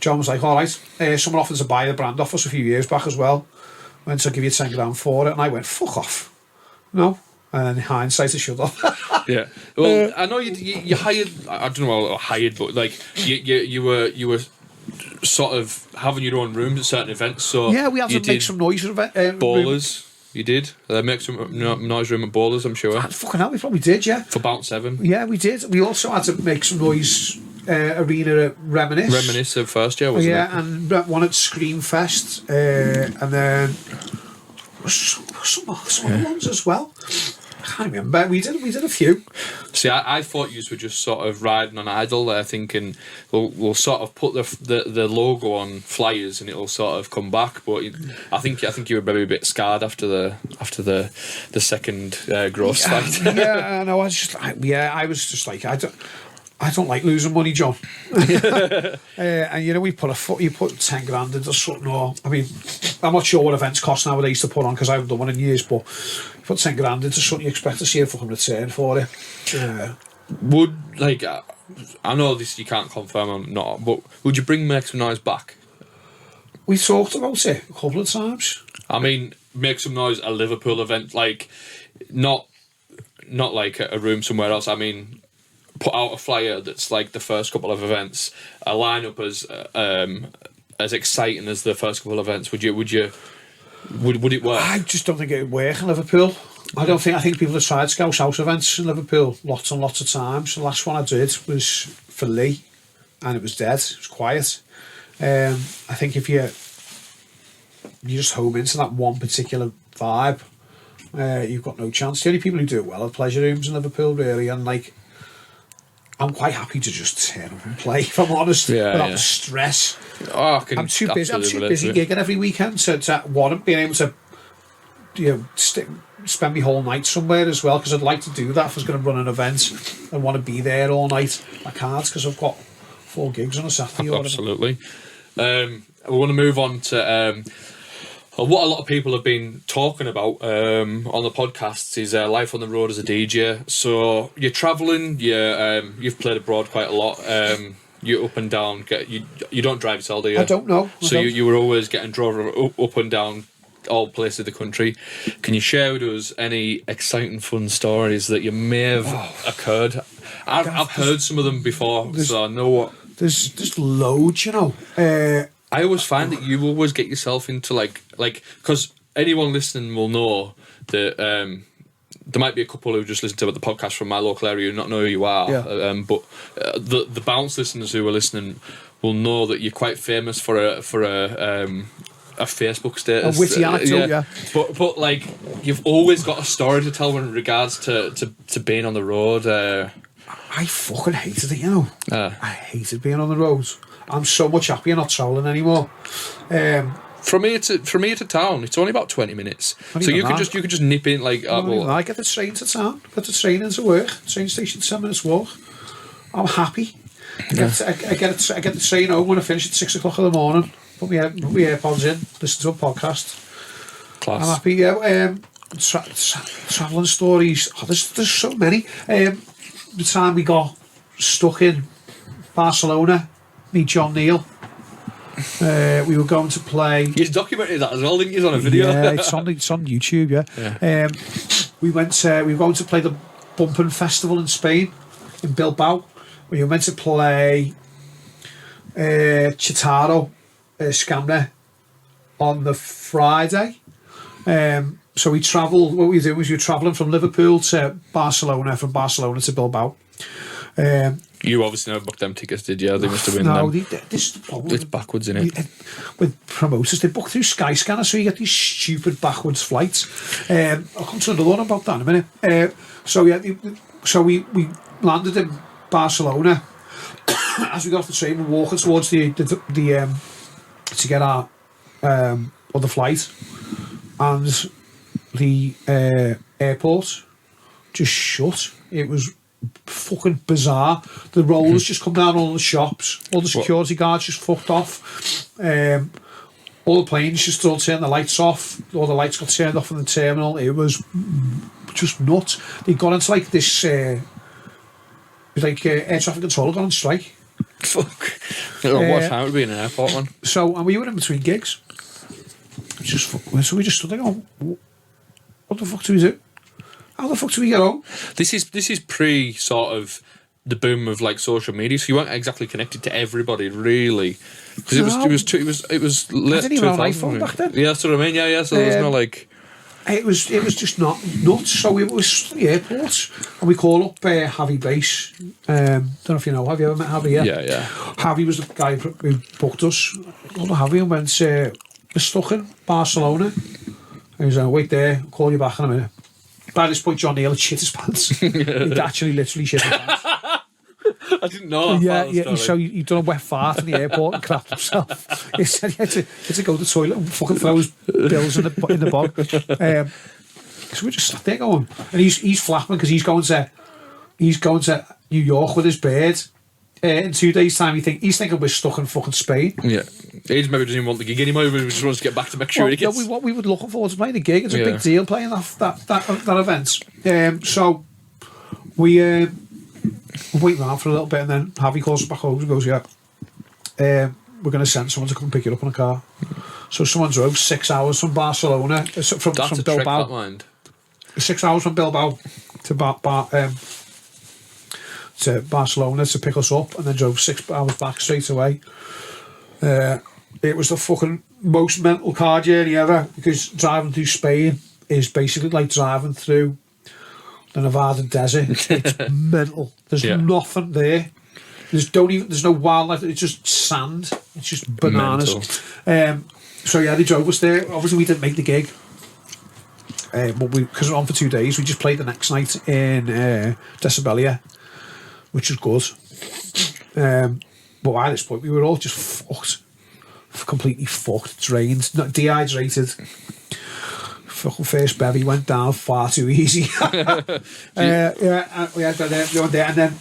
John was like, alright, someone offered to buy the brand off us a few years back as well, went to give you £10,000 for it, and I went, fuck off. No. And then in hindsight, I shut off. Yeah. Well, I know you hired, I don't know about hired, but like you were sort of having your own rooms at certain events, so yeah, we had to make some noise event. Ballers. You did? Make some noise room at Ballers, I'm sure. Fucking hell, we probably did, yeah. For Bounce 7. Yeah, we did. We also had to make some noise arena at Reminisce. Reminisce of first year, wasn't it? Yeah, and one at Scream Fest. And then some other ones as well. I can't remember. We did a few. See, I thought you were just sort of riding on idle there, thinking we'll sort of put the logo on flyers and it'll sort of come back. But I think you were maybe a bit scarred after the second Gross fight. Yeah, no, I was just like I don't like losing money, John. And you know, you put £10,000 into something, or I mean, I'm not sure what events cost nowadays to put on because I haven't done one in years, but you put £10,000 into something, you expect to see a fucking return for it. Would, like, I know this you can't confirm or not, but would you bring Make Some Noize back? We talked about it a couple of times. I mean, Make Some Noize, a Liverpool event, like, not like a room somewhere else. I mean, put out a flyer that's like the first couple of events, a lineup as exciting as the first couple of events. Would it work? I just don't think it would work in Liverpool. I think people have tried Scouse House events in Liverpool lots and lots of times. The last one I did was for Lee, and it was dead. It was quiet. I think if you just home into that one particular vibe, you've got no chance. The only people who do it well are pleasure rooms in Liverpool, really, and like, I'm quite happy to just turn up and play, if I'm honest, without the stress. Oh, I'm too busy gigging every weekend to warrant being able to, spend my whole night somewhere as well, because I'd like to do that if I was going to run an event and want to be there all night. I can't, because I've got 4 gigs on a Saturday. Absolutely. We want to move on to what a lot of people have been talking about on the podcasts is life on the road as a DJ. So you're travelling, you've played abroad quite a lot. You're up and down. You don't drive yourself, do you? I don't know. You were always getting driven up and down all places of the country. Can you share with us any exciting, fun stories that you may have occurred? I've heard some of them before, so I know what. There's loads, you know. I always find that you always get yourself into like because anyone listening will know that there might be a couple who just listen to the podcast from my local area who not know who you are. Yeah. But the bounce listeners who are listening will know that you're quite famous for a Facebook status. A witty anecdote, yeah. But like you've always got a story to tell in regards to being on the road. I fucking hated it, you know. I hated being on the roads. I'm so much happier not travelling anymore. From here to town, it's only about 20 minutes. So you could just nip in like. I get the train to town, get the train into work, train station 10 minutes walk. I'm happy. I get the train home when I finish at 6 o'clock in the morning. Put my AirPods in, listen to a podcast. Class. I'm happy. Yeah. Travelling stories. Oh, there's so many. The time we got stuck in Barcelona, me, John Neal. We were going to play. You documented that as well, didn't you? On a video. Yeah, it's on YouTube. Yeah. We were going to play the Bumping Festival in Spain, in Bilbao. We were meant to play Chitaro, Scamner, on the Friday. So we travelled. What we did was we were travelling from Liverpool to Barcelona, from Barcelona to Bilbao. You obviously never booked them tickets, did you? They must have been. No, this is the problem. It's backwards, isn't it? With promoters, they book through Skyscanner, so you get these stupid backwards flights. I'll come to another one about that in a minute. So we landed in Barcelona. As we got off the train, we're walking towards the to get our other flight, and the airport just shut. It was fucking bizarre. The rollers just come down all the shops, all the security guards just fucked off, all the planes just all turned the lights off, all the lights got turned off in the terminal. It was just nuts. They got into like this air traffic control got on strike. Fuck. What time would be in an airport, man? So, and we were in between gigs. So we just stood there going, what the fuck do we do? How the fuck do we get home? This is pre sort of the boom of like social media, so you weren't exactly connected to everybody really, because it was late. I didn't even have an iPhone back then. Yeah, that's what I mean. Yeah. So there was no like. It was just not nuts. So we was at the airport and we call up Javi Bass. Don't know if you know. Have you ever met Javi? Yeah. Javi was the guy who booked us. Called Javi and went, we're stuck in Barcelona. And he was like, wait there, I'll call you back in a minute. By this point, John Neal had shit his pants. He'd actually literally shit his pants. I didn't know. Yeah. So he'd done a wet fart in the airport and crapped himself. He said he had to go to the toilet and fucking throw his bills in the bog. So we just sat there going, and he's flapping because he's going to New York with his bird. In 2 days' time, he's thinking we're stuck in fucking Spain. Yeah, he maybe doesn't even want the gig anymore. He just wants to get back to make sure he gets. What we were looking forward to playing the gig. It's a big deal playing that event. So we wait around for a little bit, and then Javi calls us back home and goes, "Yeah, we're going to send someone to come pick you up in a car." So someone drove 6 hours from Barcelona from Bilbao. 6 hours from Bilbao to Barcelona to pick us up, and then drove 6 hours back straight away. It was the fucking most mental car journey ever, because driving through Spain is basically like driving through the Nevada desert. It's mental. There's nothing there. There's no wildlife. It's just sand. It's just bananas. So yeah, they drove us there. Obviously, we didn't make the gig, but because we're on for 2 days, we just played the next night in Decibelia, which was good. But by this point, we were all just fucked. Completely fucked, drained, not dehydrated. Fucking first bevy went down far too easy. We went there, and then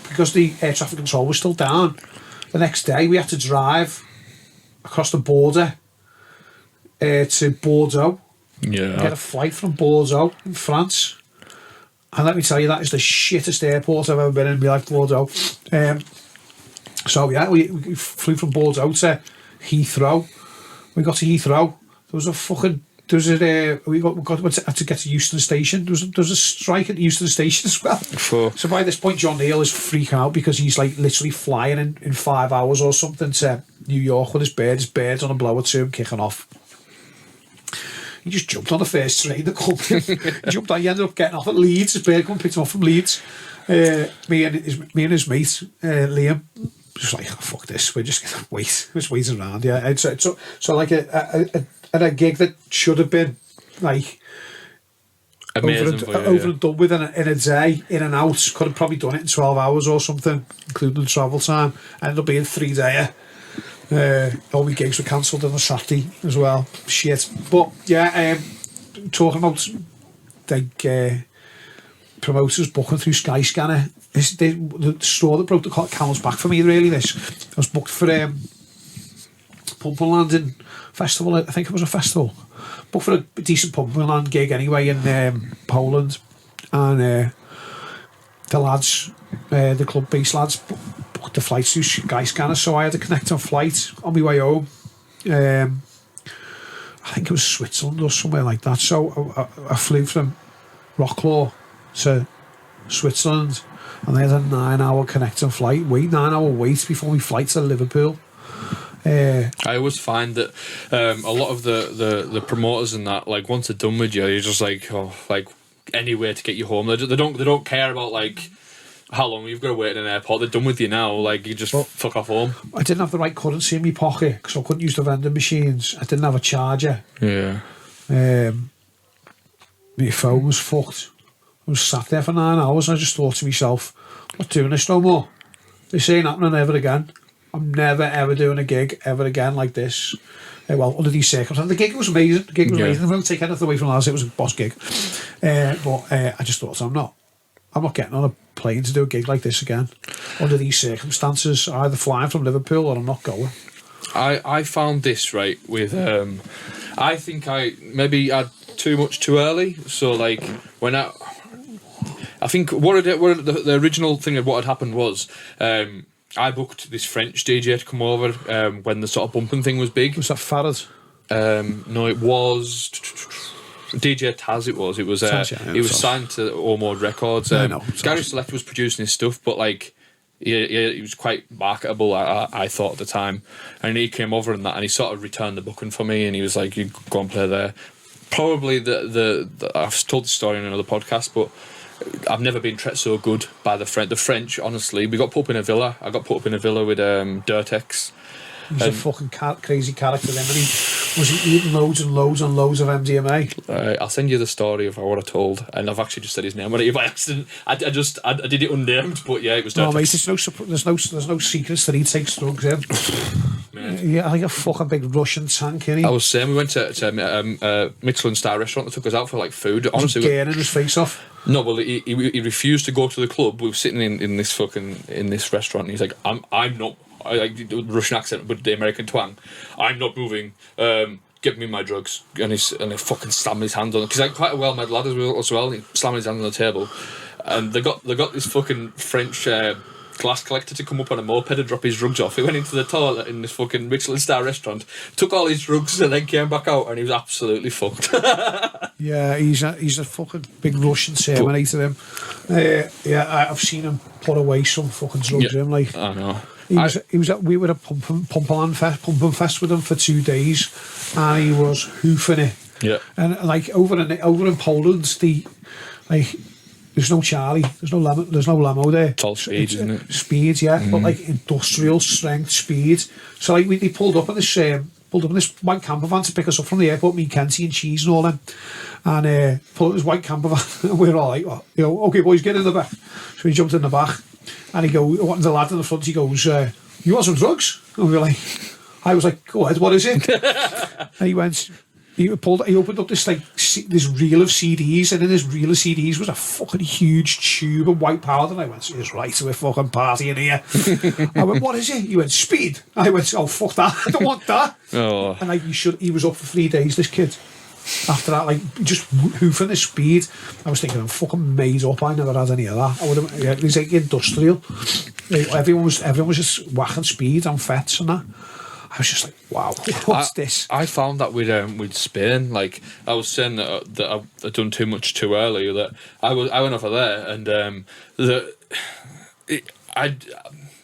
because the air traffic control was still down, the next day we had to drive across the border to Bordeaux. Yeah. Get a flight from Bordeaux in France. And let me tell you, that is the shittest airport I've ever been in my life, Bordeaux. So yeah, we flew from Bordeaux to Heathrow. We got to Heathrow. There was a fucking... we had to get to Euston Station. There was a strike at Euston Station as well. So by this point, John Neal is freaking out because he's like literally flying in 5 hours or something to New York with his bird. His bird's on a blower to him, kicking off. He just jumped on the first train that come in. He jumped on. He ended up getting off at Leeds. His bird come picked him up from Leeds. Me and his mate Liam, just like, oh, fuck this. We're just gonna wait. Just waiting around. Yeah. So like a gig that should have been like amazing over and done with in a day, in and out. Could have probably done it in 12 hours or something, including the travel time. Ended up being 3 days. All my gigs were cancelled on a Saturday as well. Shit. But yeah, talking about like promoters booking through Skyscanner. The straw that broke the camel's back for me, really. This I was booked for Pumping Festival. I think it was a festival. Booked for a decent Pumping gig anyway in Poland, and the lads, the club based lads, booked the flight through Skyscanner, so I had a connecting flight on my way home. I think it was Switzerland or somewhere like that. So I flew from Rocklaw to Switzerland, and I had a 9-hour connecting flight. 9-hour wait before my flight to Liverpool. I always find that a lot of the promoters and that, like, once they're done with you, you're just like, oh, like anywhere to get you home. They don't care about like how long you've got to wait in an airport. They're done with you now. Like, you just fuck off home. I didn't have the right currency in my pocket because I couldn't use the vending machines. I didn't have a charger. Yeah. My phone was fucked. I was sat there for 9 hours and I just thought to myself, I'm not doing this no more. This ain't happening ever again. I'm never ever doing a gig ever again like this. Well, under these circumstances. The gig was amazing. The gig was amazing. I don't take anything away from that. It was a boss gig. But I just thought, I'm not getting on a plane to do a gig like this again. Under these circumstances, I'm either flying from Liverpool or I'm not going. I found this, right, with... I think I maybe had too much too early. So, like, when I think the original thing of what had happened was... I booked this French DJ to come over when the sort of bumping thing was big. Was that Farad? No, it was DJ Taz. It was. Taz, yeah, he was signed to Ormode Records. Gary Select was producing his stuff, but like, he was quite marketable. I thought at the time, and he came over and he sort of returned the booking for me, and he was like, "You go and play there." Probably the I've told the story in another podcast, but I've never been treated so good by the French. The French, honestly, we got put up in a villa. I got put up in a villa with Dirtex. He's a fucking crazy character then, and was he eating loads and loads and loads of MDMA? I'll send you the story of what I told, and I've actually just said his name on it by accident. I did it unnamed, but yeah, it was Dirtex. No, mate, there's no secrets that he takes drugs in. Yeah, like a fucking big Russian tank, isn't he? I was saying, we went to Michelin star restaurant that took us out for like food. Honestly, getting his face off. No, well, he refused to go to the club. We were sitting in this restaurant, and he's like, I'm not. I the Russian accent, but the American twang. I'm not moving. Give me my drugs, and he fucking slammed his hands on it because he's like quite a well-made lad as well. And he slammed his hands on the table, and they got this fucking French glass collector to come up on a moped and drop his drugs off. He went into the toilet in this fucking Michelin star restaurant, took all his drugs, and then came back out, and he was absolutely fucked. Yeah, he's a fucking big Russian Terminator. Him. I've seen him put away some fucking drugs. Him like I know. We were at Pumping Fest with him for 2 days, and he was hoofing it. Yeah. And like over in Poland, there's no Charlie, there's no Lamo there. It's all speed, isn't it? Speed, yeah, but like industrial strength speed. So like they pulled up in this white camper van to pick us up from the airport, me, Kenty and Cheese and all them, and pulled up this white camper van, and we were all like, okay boys, get in the back. So we jumped in the back, and the lad in the front, he goes, you want some drugs? And we were like, I was like, go ahead, what is it? And he opened up this like this reel of CDs, and in this reel of CDs was a fucking huge tube of white powder. And I went, "It's right, so we're fucking partying here." I went, "What is it?" He went, "Speed." I went, "Oh fuck that! I don't want that." Oh. And like, he was up for 3 days. This kid. After that, like, just hoofing the speed. I was thinking, I'm fucking made up. I never had any of that. I would have. Yeah, it was like industrial. Like, everyone was just whacking speed on fets and that. I was just like, wow, what's this? I found that with Spain, like I was saying that I'd done too much too early. That I went over there and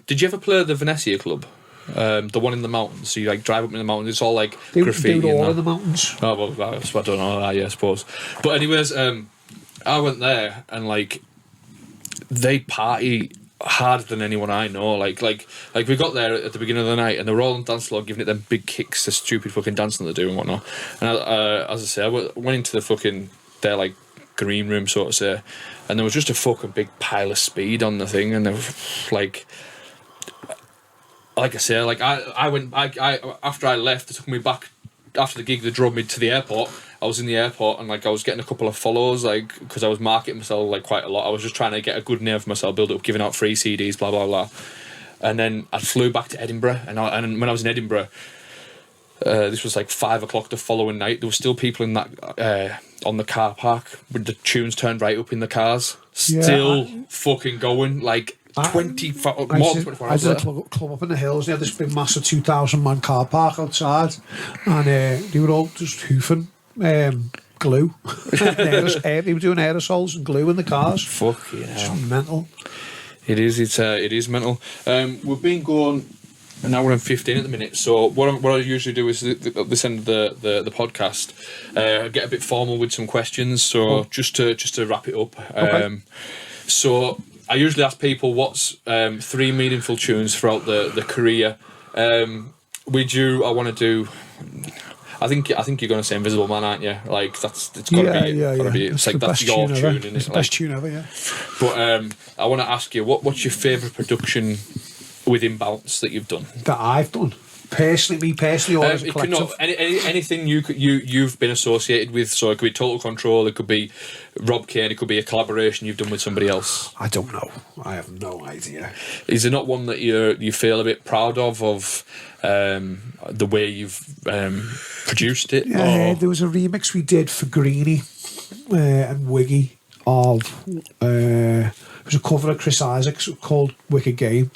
did you ever play the Venezia club? The one in the mountains. So you like drive up in the mountains. It's all like graffiti. They were all and in the mountains. Oh well, I don't know. I suppose. But anyways, I went there and like they party harder than anyone I know. Like we got there at the beginning of the night and they were all on the dance floor giving it them big kicks, the stupid fucking dancing they do and whatnot. And as I say, I went into the fucking their like green room, so to say, and there was just a fucking big pile of speed on the thing, and they were like I say, like I went after I left, they took me back after the gig. They drove me to the airport. I was in the airport and like I was getting a couple of follows, like because I was marketing myself like quite a lot. I was just trying to get a good name for myself, build up, giving out free CDs, blah blah blah. And then I flew back to Edinburgh, and when I was in Edinburgh, this was like 5 o'clock the following night. There were still people in that on the car park with the tunes turned right up in the cars, still fucking going like. 24 hours. I did a club up in the hills. They had this big massive 2,000-man car park outside, and they were all just hoofing glue. They were doing aerosols and glue in the cars. Fuck yeah, it's mental. It is. It is mental. We've been going an hour and 15 at the minute. So what I usually do is at this end of the podcast, get a bit formal with some questions. So just to wrap it up. Okay. So. I usually ask people what's 3 meaningful tunes throughout the career. With you, I want to do. I think you're going to say Invisible Man, aren't you? Like it's got to be. It's like that's your tune, isn't it? It's the best tune ever, yeah. But I want to ask you, what's your favourite production within Bounce that you've done? That I've done. Personally, or as a collective? Anything you've been associated with, so it could be Total Control, it could be Rob Cain, it could be a collaboration you've done with somebody else. I don't know. I have no idea. Is there not one that you feel a bit proud of the way you've produced it? Yeah, there was a remix we did for Greenie and Wiggy of it was a cover of Chris Isaacs called Wicked Game.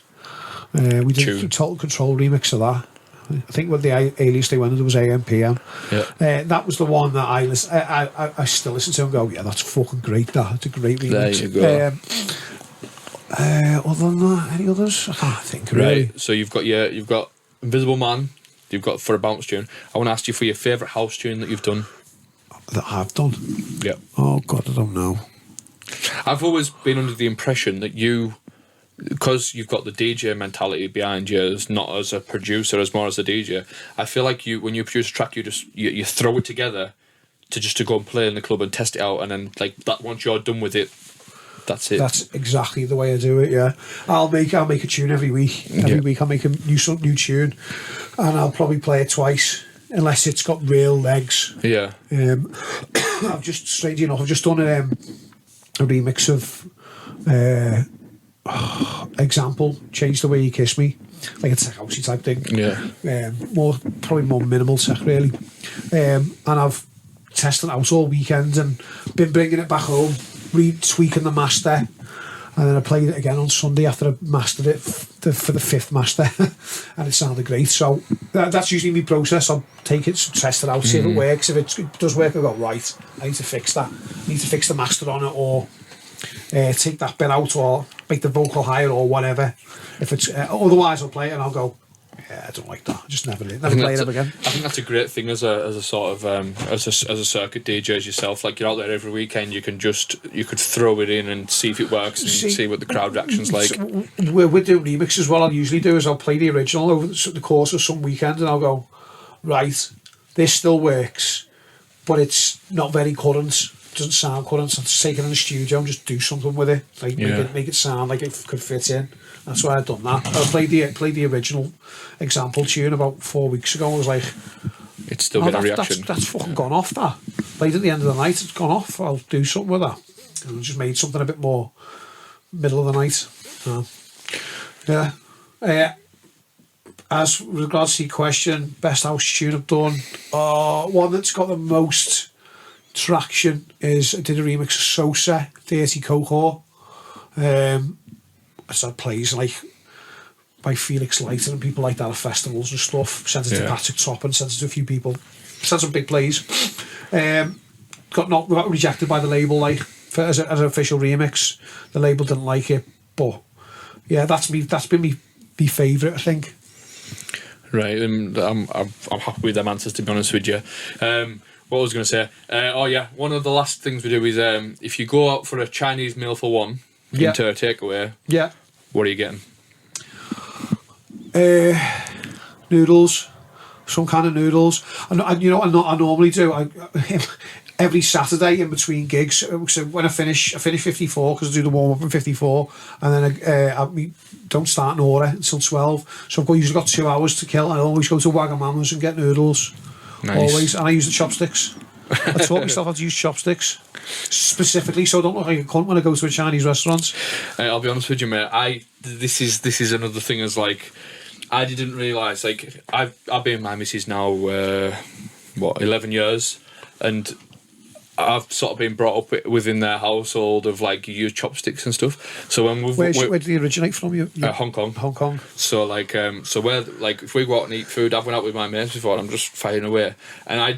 We did a Total Control remix of that. I think what the alias they went under was AM/PM. Yeah. That was the one that I still listen to and go, yeah, that's fucking great. That's a great remix. There you go. Other than that, any others? I can't think. Really. Right. So you've got Invisible Man. You've got for a bounce tune. I want to ask you for your favourite house tune that you've done. That I've done. Yeah. Oh God, I don't know. I've always been under the impression that you. Because you've got the DJ mentality behind you, as not as a producer, as more as a DJ. I feel like when you produce a track, you throw it together to go and play in the club and test it out, and then like that once you're done with it, that's it. That's exactly the way I do it. Yeah, I'll make a tune every week. Every week I'll make a new tune, and I'll probably play it twice unless it's got real legs. Yeah. Strangely enough, I've just done a remix of. Example, Change the Way You Kiss Me, like a tech housey type thing. Yeah. Probably more minimal tech really. And I've tested it out all weekend and been bringing it back home, tweaking the master, and then I played it again on Sunday after I mastered it for the 5th master, and it sounded great. So that's usually my process. I'll take it, test it out, see if it works. If it does work, I go, right, I need to fix that. I need to fix the master on it, or take that bit out, or make the vocal higher, or whatever. If it's otherwise, I'll play it and I'll go, yeah, I don't like that. I just never play it ever again. I think that's a great thing as a sort of as a circuit DJ as yourself. Like you're out there every weekend, you could throw it in and see if it works and see what the crowd reaction's like. So we're doing remixes. What I'll usually do is I'll play the original over the course of some weekend, and I'll go, right, this still works, but it's not very current. Doesn't sound current. So I'll take it in the studio and just do something with it, like make it sound like it could fit in. That's why I've done that. I played the original example tune about 4 weeks ago. I was like, it's still been a reaction. That's fucking gone off. That played at the end of the night, it's gone off, I'll do something with that. And I just made something a bit more middle of the night. Yeah. As regards to your question, best house tune I've done, one that's got the most traction is I did a remix of Sosa, Dirty Coco. So that plays like by Felix Leiter and people like that at festivals and stuff. Sent it to Patrick Top and sent it to a few people. Sent some big plays. Got rejected by the label as an official remix. The label didn't like it, but yeah, that's been me favourite, I think. Right, I'm happy with them answers, to be honest with you. What I was going to say, one of the last things we do is if you go out for a Chinese meal for one into a takeaway, what are you getting? Noodles, some kind of noodles. I normally do. Every Saturday in between gigs. So when I finish 54 because I do the warm up in 54, and then we don't start an order until 12. So I've usually got 2 hours to kill. I always go to Wagamama's and get noodles. Nice. Always, and I use the chopsticks. I taught myself how to use chopsticks specifically, so I don't look like a cunt when I go to a Chinese restaurant. I'll be honest with you, mate. This is another thing. Is like I didn't realise. Like I've been with my missus now 11 years, and I've sort of been brought up within their household of like you use chopsticks and stuff. So when where did they originate from? You? Hong Kong. Hong Kong. So so where like if we go out and eat food, I've went out with my mates before. And I'm just firing away, and it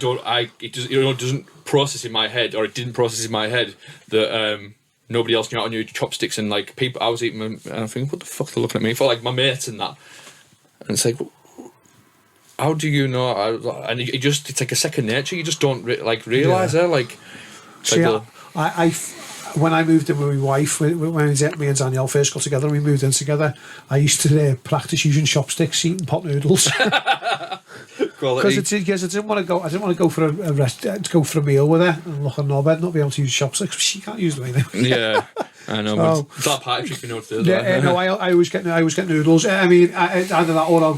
doesn't process in my head, or it didn't process in my head that nobody else knew how to use chopsticks, and like people, I was eating them, and I'm thinking, what the fuck are they looking at me for? Like my mates and that, and it's like, how do you know? And it's like a second nature. You just don't realise it. Like, see, I when I moved in with my wife, when me and Danielle first got together, and we moved in together, I used to practice using chopsticks, eating pot noodles. Because I didn't want to go. I didn't want to go for to go for a meal with her and look at knobhead, not be able to use chopsticks. She can't use them anyway. Yeah, I know. So, it's that party trick, you know what to do. Yeah, no, I always get noodles. I mean, either that or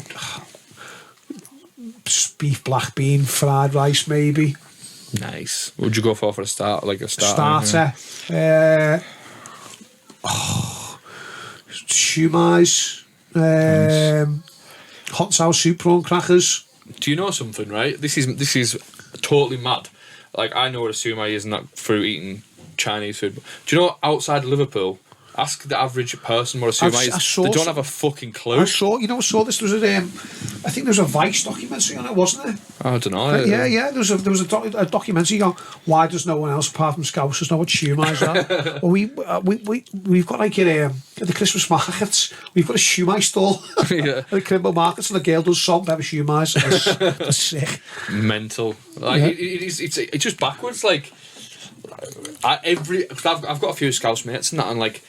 beef black bean fried rice maybe. Nice. What would you go for a start? Like a starter? Shumais, hot and sour soup, prawn crackers. Do you know something? Right, this is totally mad. Like I know what a sumai is, and that through eating Chinese food. Do you know outside Liverpool? Ask the average person what a sumai is. They don't have a fucking clue. I saw this. There was I think there was a Vice documentary on it, wasn't there? I don't know. Yeah. There was a documentary on why does no one else apart from Scouse know what shumais are? Well, we've got like at the Christmas markets, we've got a shumai stall at the Cumbrian markets, and the girl does salt and pepper shumais. That's sick. Mental. Like it's just backwards. Like because I've got a few Scouse mates and that, and like.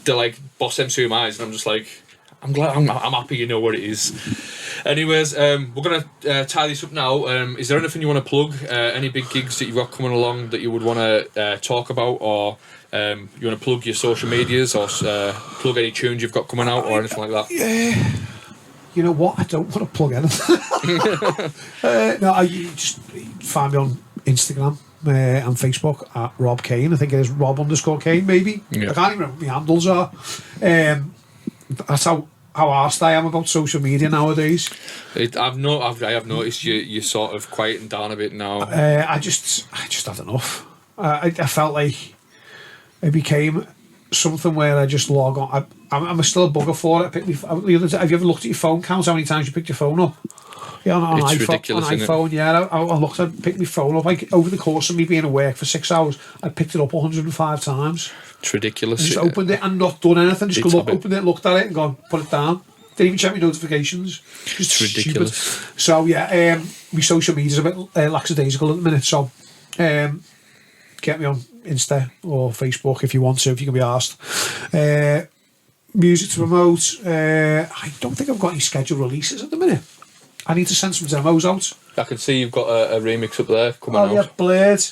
They're like boss them sumais, and I'm just like, I'm glad, I'm happy you know what it is. Anyways, we're gonna tie this up now. Is there anything you want to plug? Any big gigs that you've got coming along that you would want to talk about, or you want to plug your social medias, or plug any tunes you've got coming out, or anything like that? Yeah. You know what? I don't want to plug anything. No, you just find me on Instagram. And Facebook at Rob Kane. I think it is Rob_Kane maybe. Yeah. I can't even remember what my handles are. That's how arsed I am about social media nowadays. I have noticed you sort of quieting down a bit now. I just had enough. I felt like it became something where I just log on. I'm still a bugger for it. Have you ever looked at your phone count? How many times you picked your phone up? Yeah, on it's iPhone, ridiculous, on iPhone, yeah. I looked at picked my phone up, like over the course of me being at work for 6 hours, I picked it up 105 times. It's ridiculous. I just opened it and not done anything. Just opened it, looked at it and gone, put it down. Didn't even check my notifications. Just it's ridiculous. Stupid. So yeah, my social media's a bit lackadaisical at the minute, so get me on Insta or Facebook if you want to, if you can be asked. Music to promote. I don't think I've got any scheduled releases at the minute. I need to send some demos out. I can see you've got a remix up there coming out. Yeah, Blade.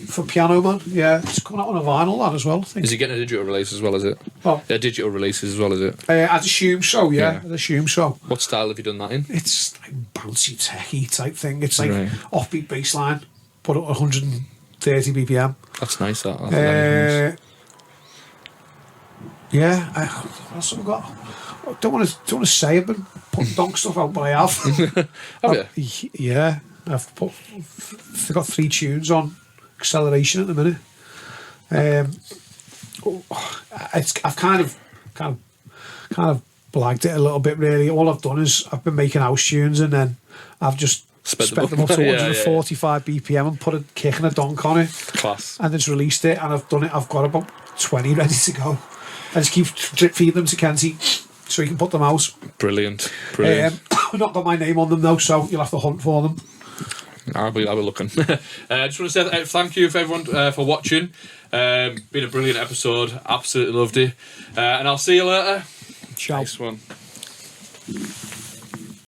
for Piano Man. Yeah, it's coming out on a vinyl that as well. I think. Is he getting a digital release as well, is it? Well, Yeah, digital releases as well, is it? I'd assume so. Yeah, I'd assume so. What style have you done that in? It's like bouncy techie type thing. It's like Right. offbeat bass line, put it at 130 BPM. That's nice, that. That's very nice. Yeah, what else have I got? I don't want to say I've been putting donk stuff out, but I have. Have you? Yeah, I've got 3 tunes on acceleration at the minute. I've kind of blagged it a little bit really. All I've done is I've been making house tunes and then I've just spent them up to 145 BPM and put a kick and a donk on it. Class. And just released it, and I've done it. I've got about 20 ready to go. I just keep drip feed them to Kenty so he can put them out. Brilliant. I've not got my name on them though, so you'll have to hunt for them. I'll be looking. I just want to say thank you for everyone for watching. Been a brilliant episode. Absolutely loved it. And I'll see you later. Ciao. Nice one.